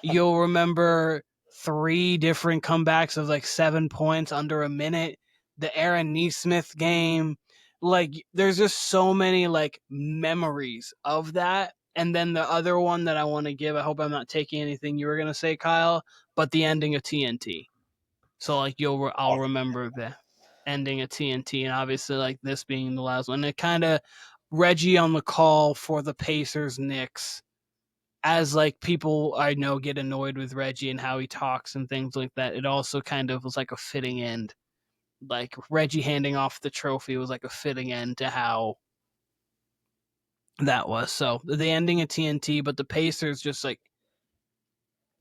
You'll remember 3 different comebacks of like 7 points under a minute. The Aaron Nesmith game. Like there's just so many like memories of that. And then the other one that I want to give, I hope I'm not taking anything you were gonna say, Kyle, but the ending of TNT. So like I'll remember the ending of TNT, and obviously like this being the last one. It kind of Reggie on the call for the Pacers Knicks, as like people I know get annoyed with Reggie and how he talks and things like that. It also kind of was like a fitting end. Like Reggie handing off the trophy was like a fitting end to how that was. So the ending of TNT, but the Pacers just like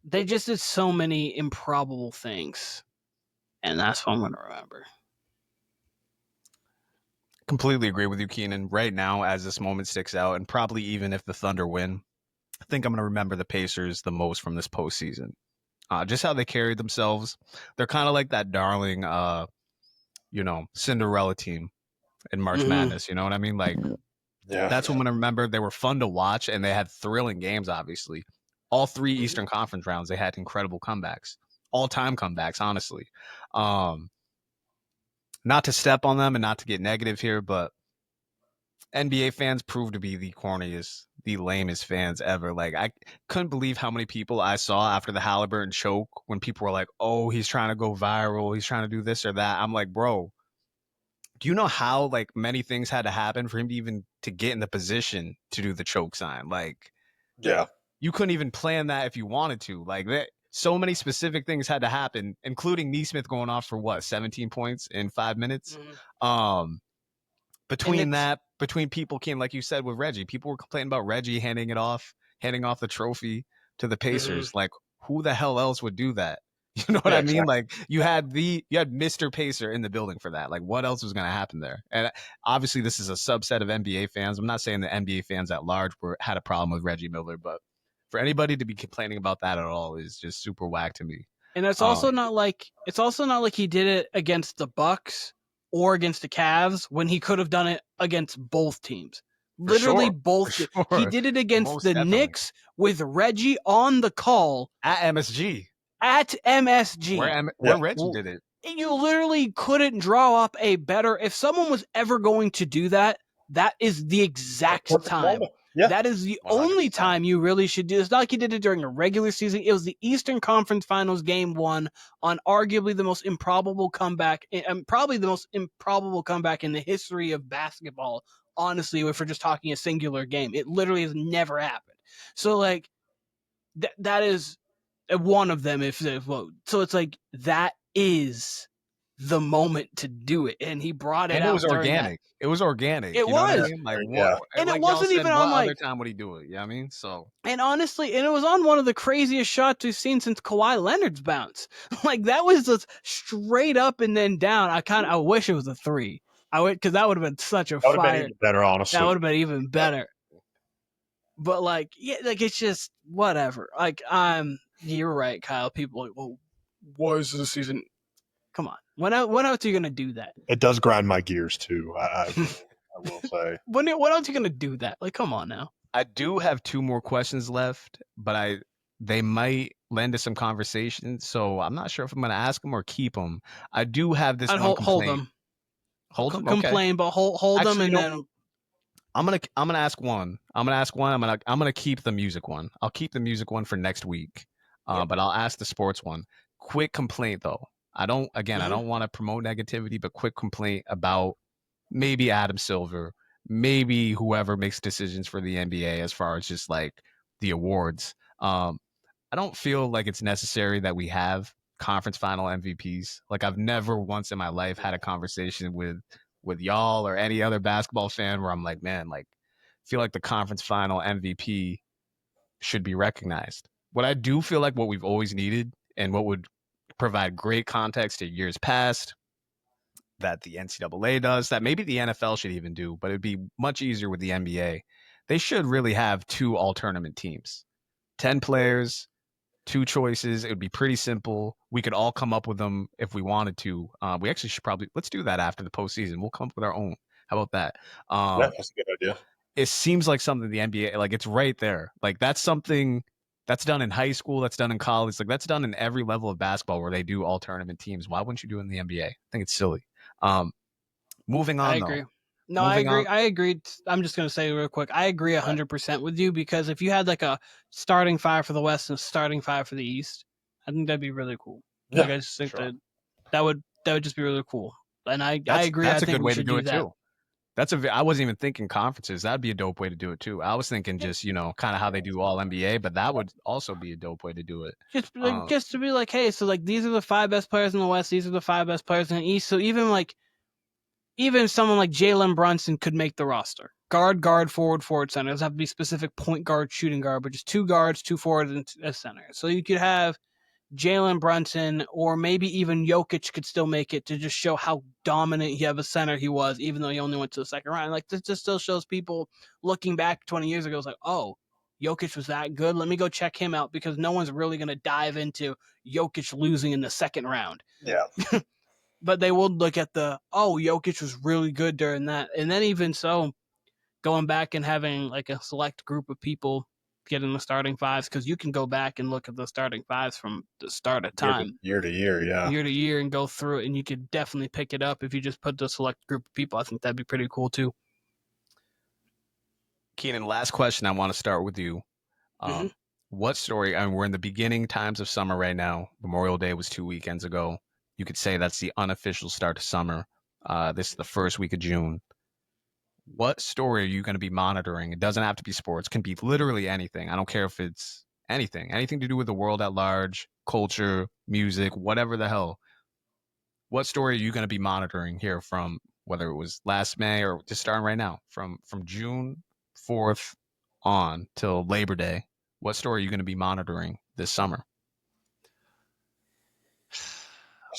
they just did so many improbable things, and that's what I'm gonna remember. Completely agree with you, Keenan. Right now, as this moment sticks out, and probably even if the Thunder win, I think I'm going to remember the Pacers the most from this postseason. Just how they carried themselves. They're kind of like that darling, Cinderella team in March Mm-hmm. Madness. You know what I mean? Like, Yeah. that's what I'm going to remember. They were fun to watch, and they had thrilling games, obviously. All 3 Eastern Conference rounds, they had incredible comebacks. All-time comebacks, honestly. Not to step on them and not to get negative here, but NBA fans prove to be the corniest, the lamest fans ever. Like I couldn't believe how many people I saw after the Halliburton choke when people were like, "Oh, he's trying to go viral. He's trying to do this or that." I'm like, "Bro, do you know how like many things had to happen for him to even to get in the position to do the choke sign? Like Yeah. you couldn't even plan that if you wanted to. Like that so many specific things had to happen, including Neesmith going off for what, 17 points in 5 minutes. Mm-hmm. Between people came, like you said with Reggie, people were complaining about Reggie handing off the trophy to the Pacers. Mm-hmm. Like, who the hell else would do that? You know what Yeah, I mean? exactly. Like, you had Mr. Pacer in the building for that. Like, what else was going to happen there? And obviously, this is a subset of NBA fans. I'm not saying the NBA fans at large had a problem with Reggie Miller, but for anybody to be complaining about that at all is just super whack to me. And it's also not like he did it against the Bucks or against the Cavs when he could have done it against both teams. Literally Sure, both. sure. He did it against Most the definitely. Knicks with Reggie on the call At MSG. at MSG. Where Reggie did it. You literally couldn't draw up a better. If someone was ever going to do that, that is the exact Perfect time. moment. Yeah. That is the 100%. only time you really should do. It's not like you did it during a regular season. It was the Eastern Conference Finals Game 1 on arguably the most improbable comeback, and probably the most improbable comeback in the history of basketball. Honestly, if we're just talking a singular game, it literally has never happened. So like that is one of them. So it's like that is the moment to do it, and he brought it And out. it was during organic. It was organic. It you know what I was. mean? Like Yeah. what? And it like y'all wasn't said, even what on, other like- time would he do it? You know what I mean? So And honestly, and it was on one of the craziest shots we've seen since Kawhi Leonard's bounce. Like that was just straight up and then down. I wish it was a 3. Because that would have been such a That would have been fire. even better, honestly. That would have been even better. But like, yeah, like it's just whatever. Like you're right, Kyle. People are like, well, why is the season? Come on, when else are you gonna do that? It does grind my gears too. I will say. When else are you gonna do that? Like, come on now. I do have 2 more questions left, but they might lend to some conversation. So I'm not sure if I'm going to ask them or keep them. I do have this I'd one hold complaint. them. Hold them. Okay. Complain, but hold them, Actually, and you then I'm gonna ask one. I'm gonna keep the music one. I'll keep the music one for next week. But I'll ask the sports one. Quick complaint though. I don't want to promote negativity, but quick complaint about maybe Adam Silver, maybe whoever makes decisions for the NBA as far as just like the awards. I don't feel like it's necessary that we have conference final MVPs. Like I've never once in my life had a conversation with y'all or any other basketball fan where I'm like, man, like feel like the conference final MVP should be recognized. What I do feel like what we've always needed and what would provide great context to years past that the NCAA does, that maybe the NFL should even do, but it'd be much easier with the NBA. They should really have 2 all-tournament teams. 10 players, 2 choices. It would be pretty simple. We could all come up with them if we wanted to. We actually should let's do that after the postseason. We'll come up with our own. How about that? Yeah, that's a good idea. It seems like something the NBA, like it's right there. Like that's something that's done in high school, that's done in college, like that's done in every level of basketball where they do all tournament teams. Why wouldn't you do it in the NBA? I think it's silly. Moving on, I agree. though. No, Moving I agree. on. I agree. I'm just going to say real quick. I agree 100% with you because if you had like a starting 5 for the West and a starting 5 for the East, I think that'd be really cool. Yeah, like I just think that would just be really cool. And I agree. That's I a think good we way to should do it that. too. I wasn't even thinking conferences. That'd be a dope way to do it too. I was thinking just, kind of how they do all NBA, but that would also be a dope way to do it. Just to be like, hey, so like these are the 5 best players in the West, these are the 5 best players in the East. So even someone like Jalen Brunson could make the roster. Guard, forward, center. It doesn't have to be specific point guard, shooting guard, but just 2 guards, 2 forwards, and a center. So you could have Jalen Brunson, or maybe even Jokic could still make it to just show how dominant he of a center he was, even though he only went to the second round. Like this just still shows people looking back 20 years ago, it's like, oh, Jokic was that good. Let me go check him out because no one's really going to dive into Jokic losing in the second round. Yeah. But they will look at Jokic was really good during that. And then even so, going back and having like a select group of people get in the starting 5s, because you can go back and look at the starting 5s from the start of time. Year to year, yeah. Year to year and go through it, and you could definitely pick it up if you just put the select group of people. I think that'd be pretty cool too. Keenan, last question. I want to start with you. What story? I mean, we're in the beginning times of summer right now. Memorial Day was 2 weekends ago. You could say that's the unofficial start to summer. This is the first week of June. What story are you going to be monitoring? It doesn't have to be sports. It can be literally anything. I don't care if it's anything to do with the world at large, culture, music, whatever the hell. What story are you going to be monitoring here from whether it was last May or just starting right now, from June 4th on till Labor Day? What story are you going to be monitoring this summer?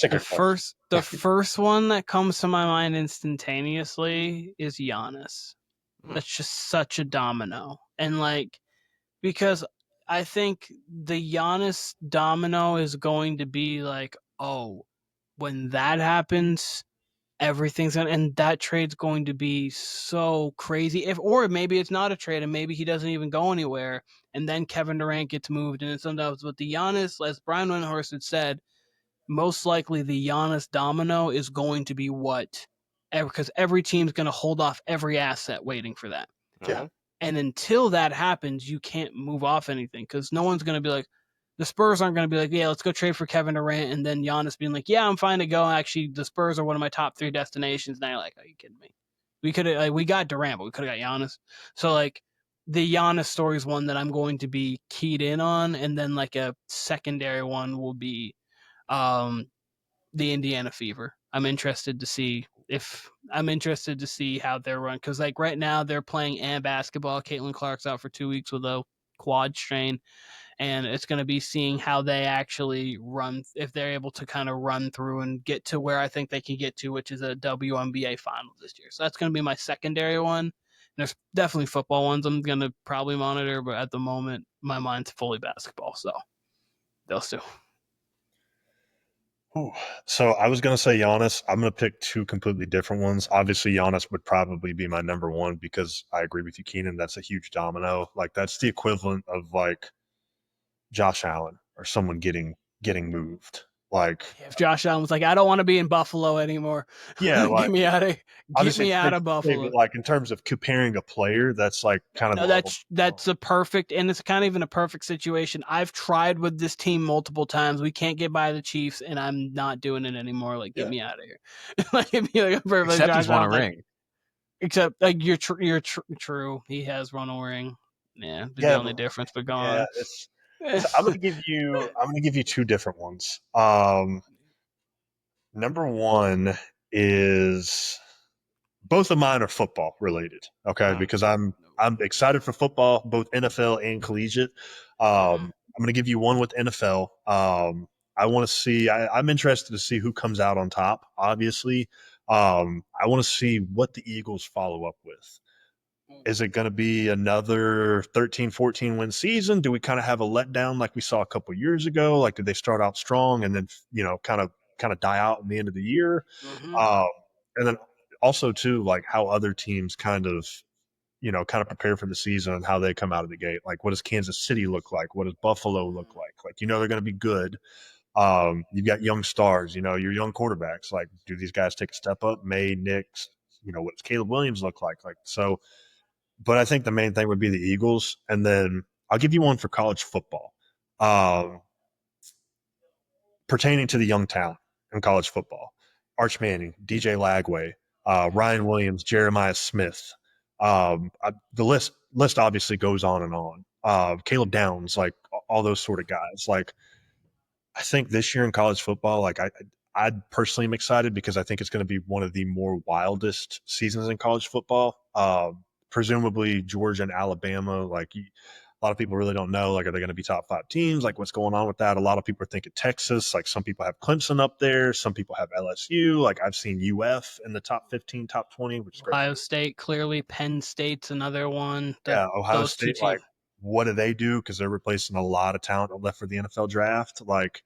The first one that comes to my mind instantaneously is Giannis. That's just such a domino. And because I think the Giannis domino is going to be like, oh, when that happens, and that trade's going to be so crazy. Or maybe it's not a trade and maybe he doesn't even go anywhere. And then Kevin Durant gets moved. And sometimes with the Giannis, as Brian Windhorst had said, most likely the Giannis domino is going to be what because every team's going to hold off every asset waiting for that. Yeah. And until that happens, you can't move off anything because no one's going to be like, the Spurs aren't going to be like, yeah, let's go trade for Kevin Durant. And then Giannis being like, yeah, I'm fine to go. Actually, the Spurs are one of my top 3 destinations. Now you're like, are you kidding me? We got Durant, but we could have got Giannis. So like the Giannis story is one that I'm going to be keyed in on. And then like a secondary one will be the Indiana Fever. I'm interested to see how they're run because like right now they're playing and basketball. Caitlin Clark's out for 2 weeks with a quad strain, and it's going to be seeing how they actually run, if they're able to kind of run through and get to where I think they can get to, which is a WNBA finals this year. So that's going to be my secondary one. And there's definitely football ones I'm going to probably monitor, but at the moment my mind's fully basketball. So those two. Ooh. So I was going to say Giannis. I'm going to pick 2 completely different ones. Obviously, Giannis would probably be my number 1 because I agree with you, Keenan. That's a huge domino. Like that's the equivalent of like Josh Allen or someone getting moved. Like if Josh Allen was like, I don't want to be in Buffalo anymore. Yeah, like, get me out of Buffalo. But like in terms of comparing a player, that's like kind of that's a perfect, and it's kind of even a perfect situation. I've tried with this team multiple times. We can't get by the Chiefs, and I'm not doing it anymore. Like, get me out of here. Like, give me like a perfect. Except he's won a ring. Except like you're true. He has won a ring. Yeah, the only difference. But go on. So I'm gonna give you 2 different ones. Number 1 is both of mine are football related. Okay, because I'm excited for football, both NFL and collegiate. I'm gonna give you one with NFL. I want to see. I'm interested to see who comes out on top. Obviously, I want to see what the Eagles follow up with. Is it going to be another 13-14 win season? Do we kind of have a letdown like we saw a couple years ago? Like, did they start out strong and then, kind of die out in the end of the year? And then also too, like how other teams kind of prepare for the season and how they come out of the gate. Like, what does Kansas City look like? What does Buffalo look like? Like, they're going to be good. You've got young stars, your young quarterbacks. Like, do these guys take a step up? Knicks, what does Caleb Williams look like? Like, so. But I think the main thing would be the Eagles. And then I'll give you one for college football. Pertaining to the young talent in college football. Arch Manning, DJ Lagway, Ryan Williams, Jeremiah Smith. The list obviously goes on and on. Caleb Downs, like all those sort of guys. Like, I think this year in college football, like I personally am excited because I think it's going to be one of the more wildest seasons in college football. Presumably Georgia and Alabama, like a lot of people really don't know, like, are they going to be top 5 teams? Like, what's going on with that? A lot of people are thinking Texas, like some people have Clemson up there. Some people have LSU. Like, I've seen UF in the top 15, top 20, which is great. Ohio State, clearly. Penn State's another one. Ohio State, like, what do they do? Because they're replacing a lot of talent left for the NFL draft. Like,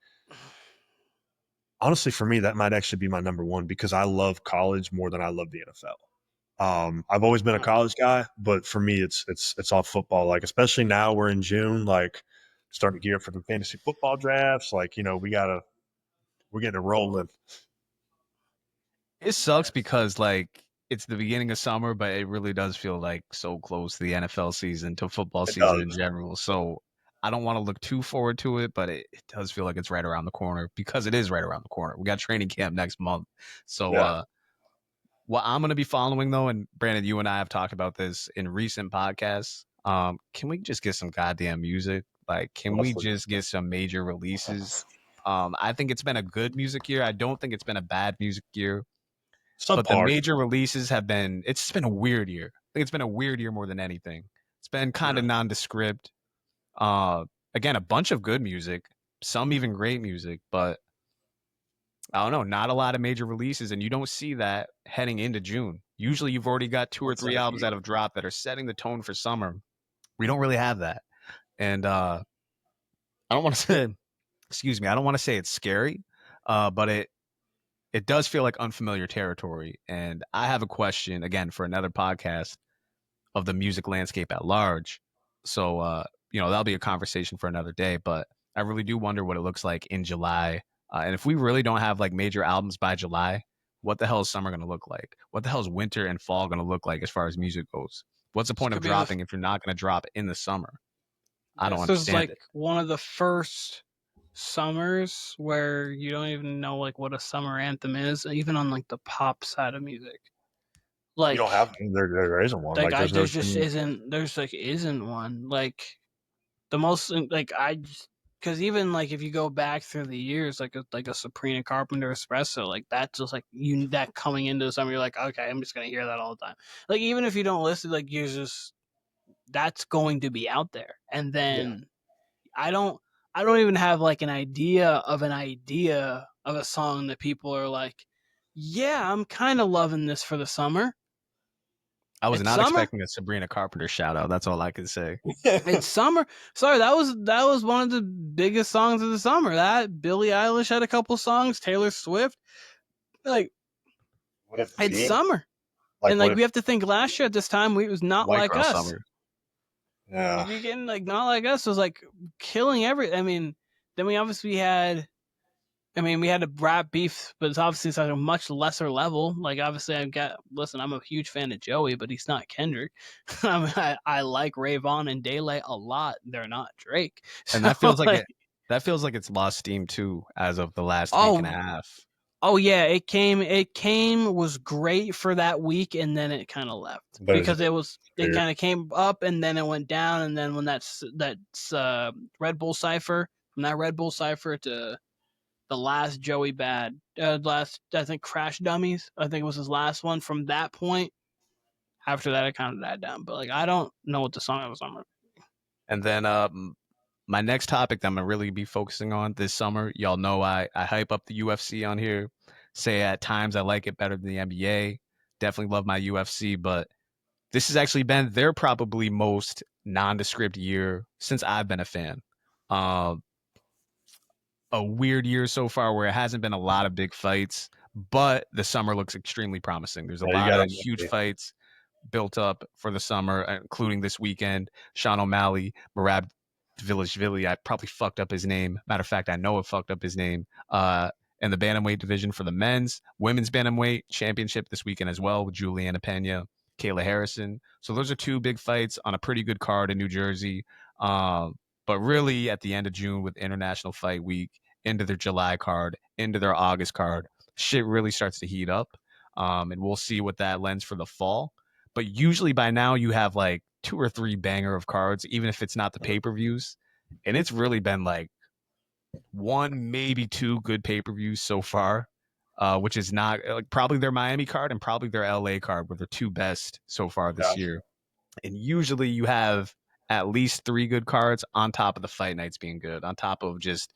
honestly, for me, that might actually be my number 1 because I love college more than I love the NFL. I've always been a college guy, but for me, it's all football. Like, especially now we're in June, like starting to gear up for the fantasy football drafts. Like, we're getting it rolling. It sucks because like it's the beginning of summer, but it really does feel like so close to the NFL season, to football season in general. So I don't want to look too forward to it, but it does feel like it's right around the corner because it is right around the corner. We got training camp next month. So, what I'm going to be following, though, and Brandon, you and I have talked about this in recent podcasts, can we just get some goddamn music? Like, can we just get some major releases? I think it's been a good music year. I don't think it's been a bad music year. But the major releases it's been a weird year. I think it's been a weird year more than anything. It's been kind of nondescript. Again, a bunch of good music, some even great music, but I don't know, not a lot of major releases, and you don't see that heading into June. Usually you've already got 2 or 3 albums that have dropped that are setting the tone for summer. We don't really have that. And I don't want to say it's scary, but it does feel like unfamiliar territory. And I have a question, again, for another podcast of the music landscape at large. So, that'll be a conversation for another day, but I really do wonder what it looks like in July. And if we really don't have like major albums by July, what the hell is summer going to look like? What the hell is winter and fall going to look like as far as music goes? What's the point of dropping if you're not going to drop in the summer? I don't understand like it. One of the first summers where you don't even know like what a summer anthem is, even on like the pop side of music. Like You don't have there isn't one. Like, Like there's just isn't one. Like the most like because even like if you go back through the years, like a Sabrina Carpenter Espresso, like that's just like that coming into the summer, you're like, okay, I'm just gonna hear that all the time. Like even if you don't listen, like you're just that's going to be out there. And then I don't even have like an idea of a song that people are like, yeah, I'm kind of loving this for the summer. I was It's not summer. expecting a Sabrina Carpenter shout out. That's all I can say. It's summer. Sorry, that was one of the biggest songs of the summer. That Billie Eilish had a couple songs, Taylor Swift. Like it's summer. And like we have to think last year at this time it was not White like girl us. summer. Yeah. You're getting like not like us was like killing I mean, then we obviously had we had a rap beef, but it's obviously at a much lesser level. Like obviously I'm a huge fan of Joey, but he's not Kendrick. I like Rayvon and Daylight a lot. They're not Drake. And that feels like it's lost steam too as of the last week and a half. Oh yeah, it came was great for that week, and then it kind of left because it kind of came up and then it went down, and then when that's Red Bull Cipher, from that Red Bull Cipher to the last Joey Bad, last I think Crash Dummies, I think it was his last one. From that point, after that it kind of died down. But like I don't know what the song was on. And then my next topic that I'm gonna really be focusing on this summer, y'all know I hype up the UFC on here. Say at times I like it better than the NBA. Definitely love my UFC, but this has actually been their probably most nondescript year since I've been a fan. A weird year so far where it hasn't been a lot of big fights, but the summer looks extremely promising. There's a lot of huge fights built up for the summer, including this weekend. Sean O'Malley, Merab Dvalishvili, I probably fucked up his name. Matter of fact, I know I fucked up his name. In the bantamweight division for the women's bantamweight championship this weekend as well with Juliana Pena, Kayla Harrison. So those are two big fights on a pretty good card in New Jersey. But really at the end of June with International Fight Week, into their July card, into their August card, shit really starts to heat up. And we'll see what that lends for the fall. But usually by now you have like 2 or 3 banger of cards, even if it's not the pay-per-views. And it's really been like 1, maybe 2 good pay-per-views so far, which is not like probably their Miami card and probably their LA card were their 2 best so far this year. And usually you have at least 3 good cards on top of the fight nights being good, on top of just,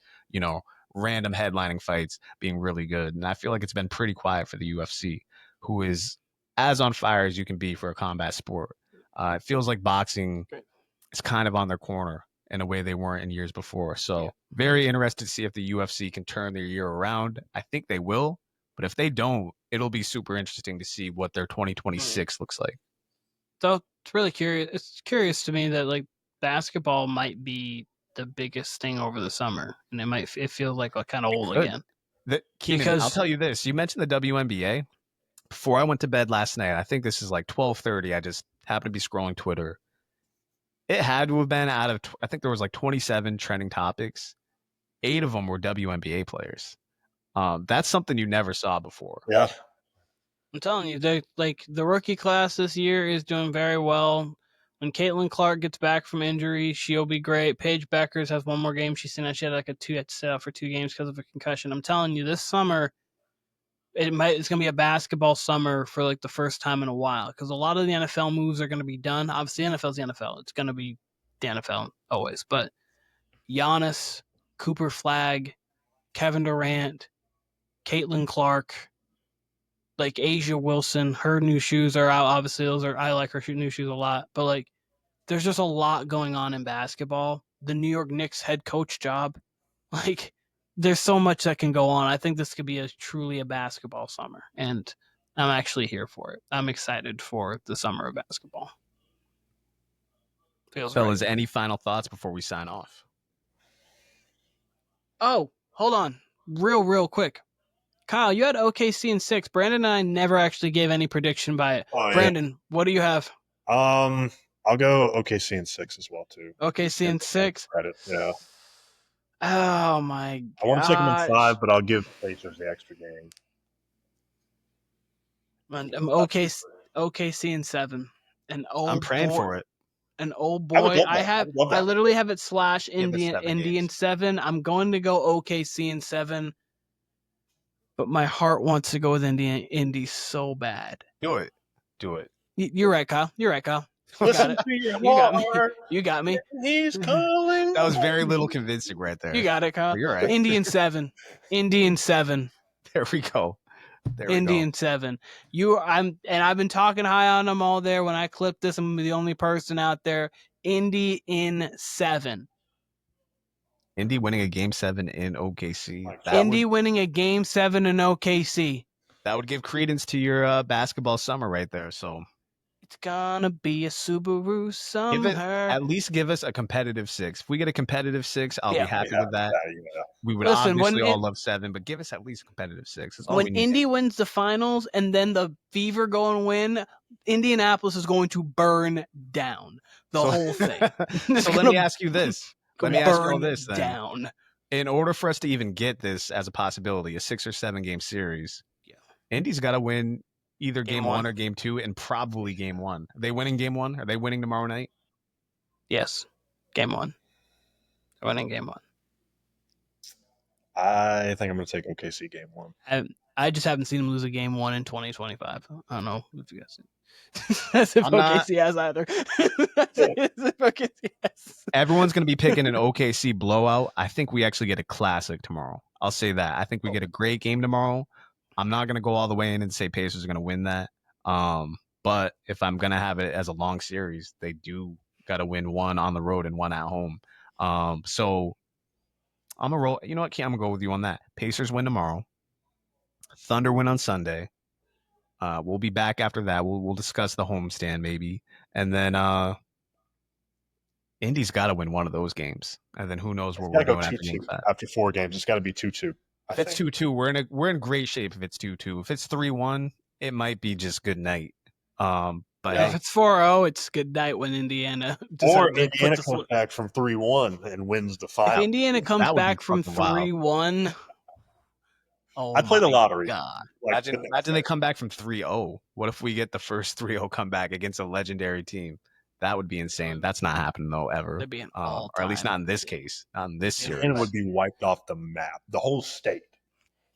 random headlining fights being really good. And I feel like it's been pretty quiet for the UFC, who is as on fire as you can be for a combat sport. It feels like boxing is kind of on their corner in a way they weren't in years before. So very interested to see if the UFC can turn their year around. I think they will, but if they don't, it'll be super interesting to see what their 2026 looks like. So it's really curious. It's curious to me that like basketball might be the biggest thing over the summer, and it feels like kind of old again. Keenan, I'll tell you this. You mentioned the WNBA. Before I went to bed last night, I think this is like 12:30. I just happened to be scrolling Twitter. It had to have been out of, I think there was like 27 trending topics. 8 of them were WNBA players. That's something you never saw before. Yeah. I'm telling you, the rookie class this year is doing very well. When Caitlin Clark gets back from injury, she'll be great. Paige Beckers has 1 more game. She had like had to sit out for 2 games because of a concussion. I'm telling you, this summer, it's going to be a basketball summer for like the first time in a while because a lot of the NFL moves are going to be done. Obviously, NFL's the NFL. It's going to be the NFL always. But Giannis, Cooper Flagg, Kevin Durant, Caitlin Clark, like Asia Wilson, her new shoes are out. Obviously, I like her new shoes a lot. But like, there's just a lot going on in basketball. The New York Knicks head coach job, like, there's so much that can go on. I think this could be truly a basketball summer, and I'm actually here for it. I'm excited for the summer of basketball. Fellas, any final thoughts before we sign off? Oh, hold on. Real quick. Kyle, you had OKC in 6. Brandon and I never actually gave any prediction by it. Oh, yeah. Brandon, what do you have? I'll go OKC in 6 as well too. OKC in 6. Credit, yeah. Oh my god! I want to take them in 5, but I'll give Pacers the extra game. I'm OKC in 7. I'm praying for it. An old boy. I literally have it / Indy in 7. I'm going to go OKC in 7, but my heart wants to go with Indy so bad. Do it. You're right, Kyle. Listen to your heart. You got me. He's calling. That was very little convincing right there. You got it, Kyle. You're right. Indy in 7. There we go. Indy in 7. I've been talking high on them all there. When I clip this, I'm the only person out there. Indy in 7. Indy winning a game 7 in OKC. Winning a game 7 in OKC. That would give credence to your basketball summer right there. So it's gonna be a Subaru summer. At least give us a competitive 6. If we get a competitive 6, I'll be happy with that. We would obviously all love 7, but give us at least a competitive 6. When Indy wins the finals and then the Fever go and win, Indianapolis is going to burn down the whole thing. So let me ask you this. Let me ask you all this then. Down. In order for us to even get this as a possibility, a 6 or 7 game series, Indy's got to win either game 1 or game 2, and probably game 1. Are they winning game 1? Are they winning tomorrow night? Yes. Game 1. They're winning game 1. I think I'm going to take OKC game 1. I just haven't seen them lose a game 1 in 2025. I don't know if you guys seen. That's if OKC has either. Everyone's going to be picking an OKC blowout. I think we actually get a classic tomorrow. I'll say that. I think we get a great game tomorrow. I'm not going to go all the way in and say Pacers are going to win that. But if I'm going to have it as a long series, they do got to win 1 on the road and 1 at home. So I'm going to roll. You know what, Kim? I'm going to go with you on that. Pacers win tomorrow. Thunder win on Sunday. We'll be back after that. We'll discuss the homestand maybe. And then Indy's got to win one of those games. And then who knows where we're going after game 5. After 4 games, it's got to be 2-2. If it's 2-2, we're in great shape. If it's 2-2, if it's 3-1, it might be just good night. But if it's 4-0, it's good night when Indiana. Or Indiana comes back from 3-1 and wins the final. If Indiana comes back from 3-1, I'd play the lottery. God. Imagine they come back from 3-0. What if we get the first 3-0 comeback against a legendary team? That would be insane. That's not happening though ever, That'd be an or at least not in this case, not in this series. And it would be wiped off the map, the whole state.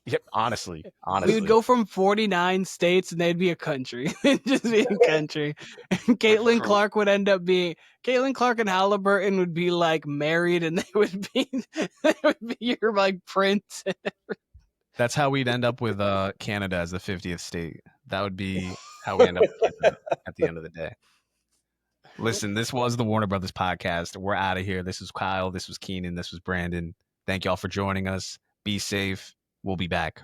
Yep, honestly, we would go from 49 states and they'd be a country. It'd just be a country. And Caitlin Clark would end up being Caitlin Clark and Halliburton would be like married, and they would be your like prince. That's how we'd end up with Canada as the 50th state. That would be how we end up at the end of the day. Listen, this was the Warner Brothas Podcast. We're out of here. This is Kyle. This was Keenan. This was Brandon. Thank y'all for joining us. Be safe. We'll be back.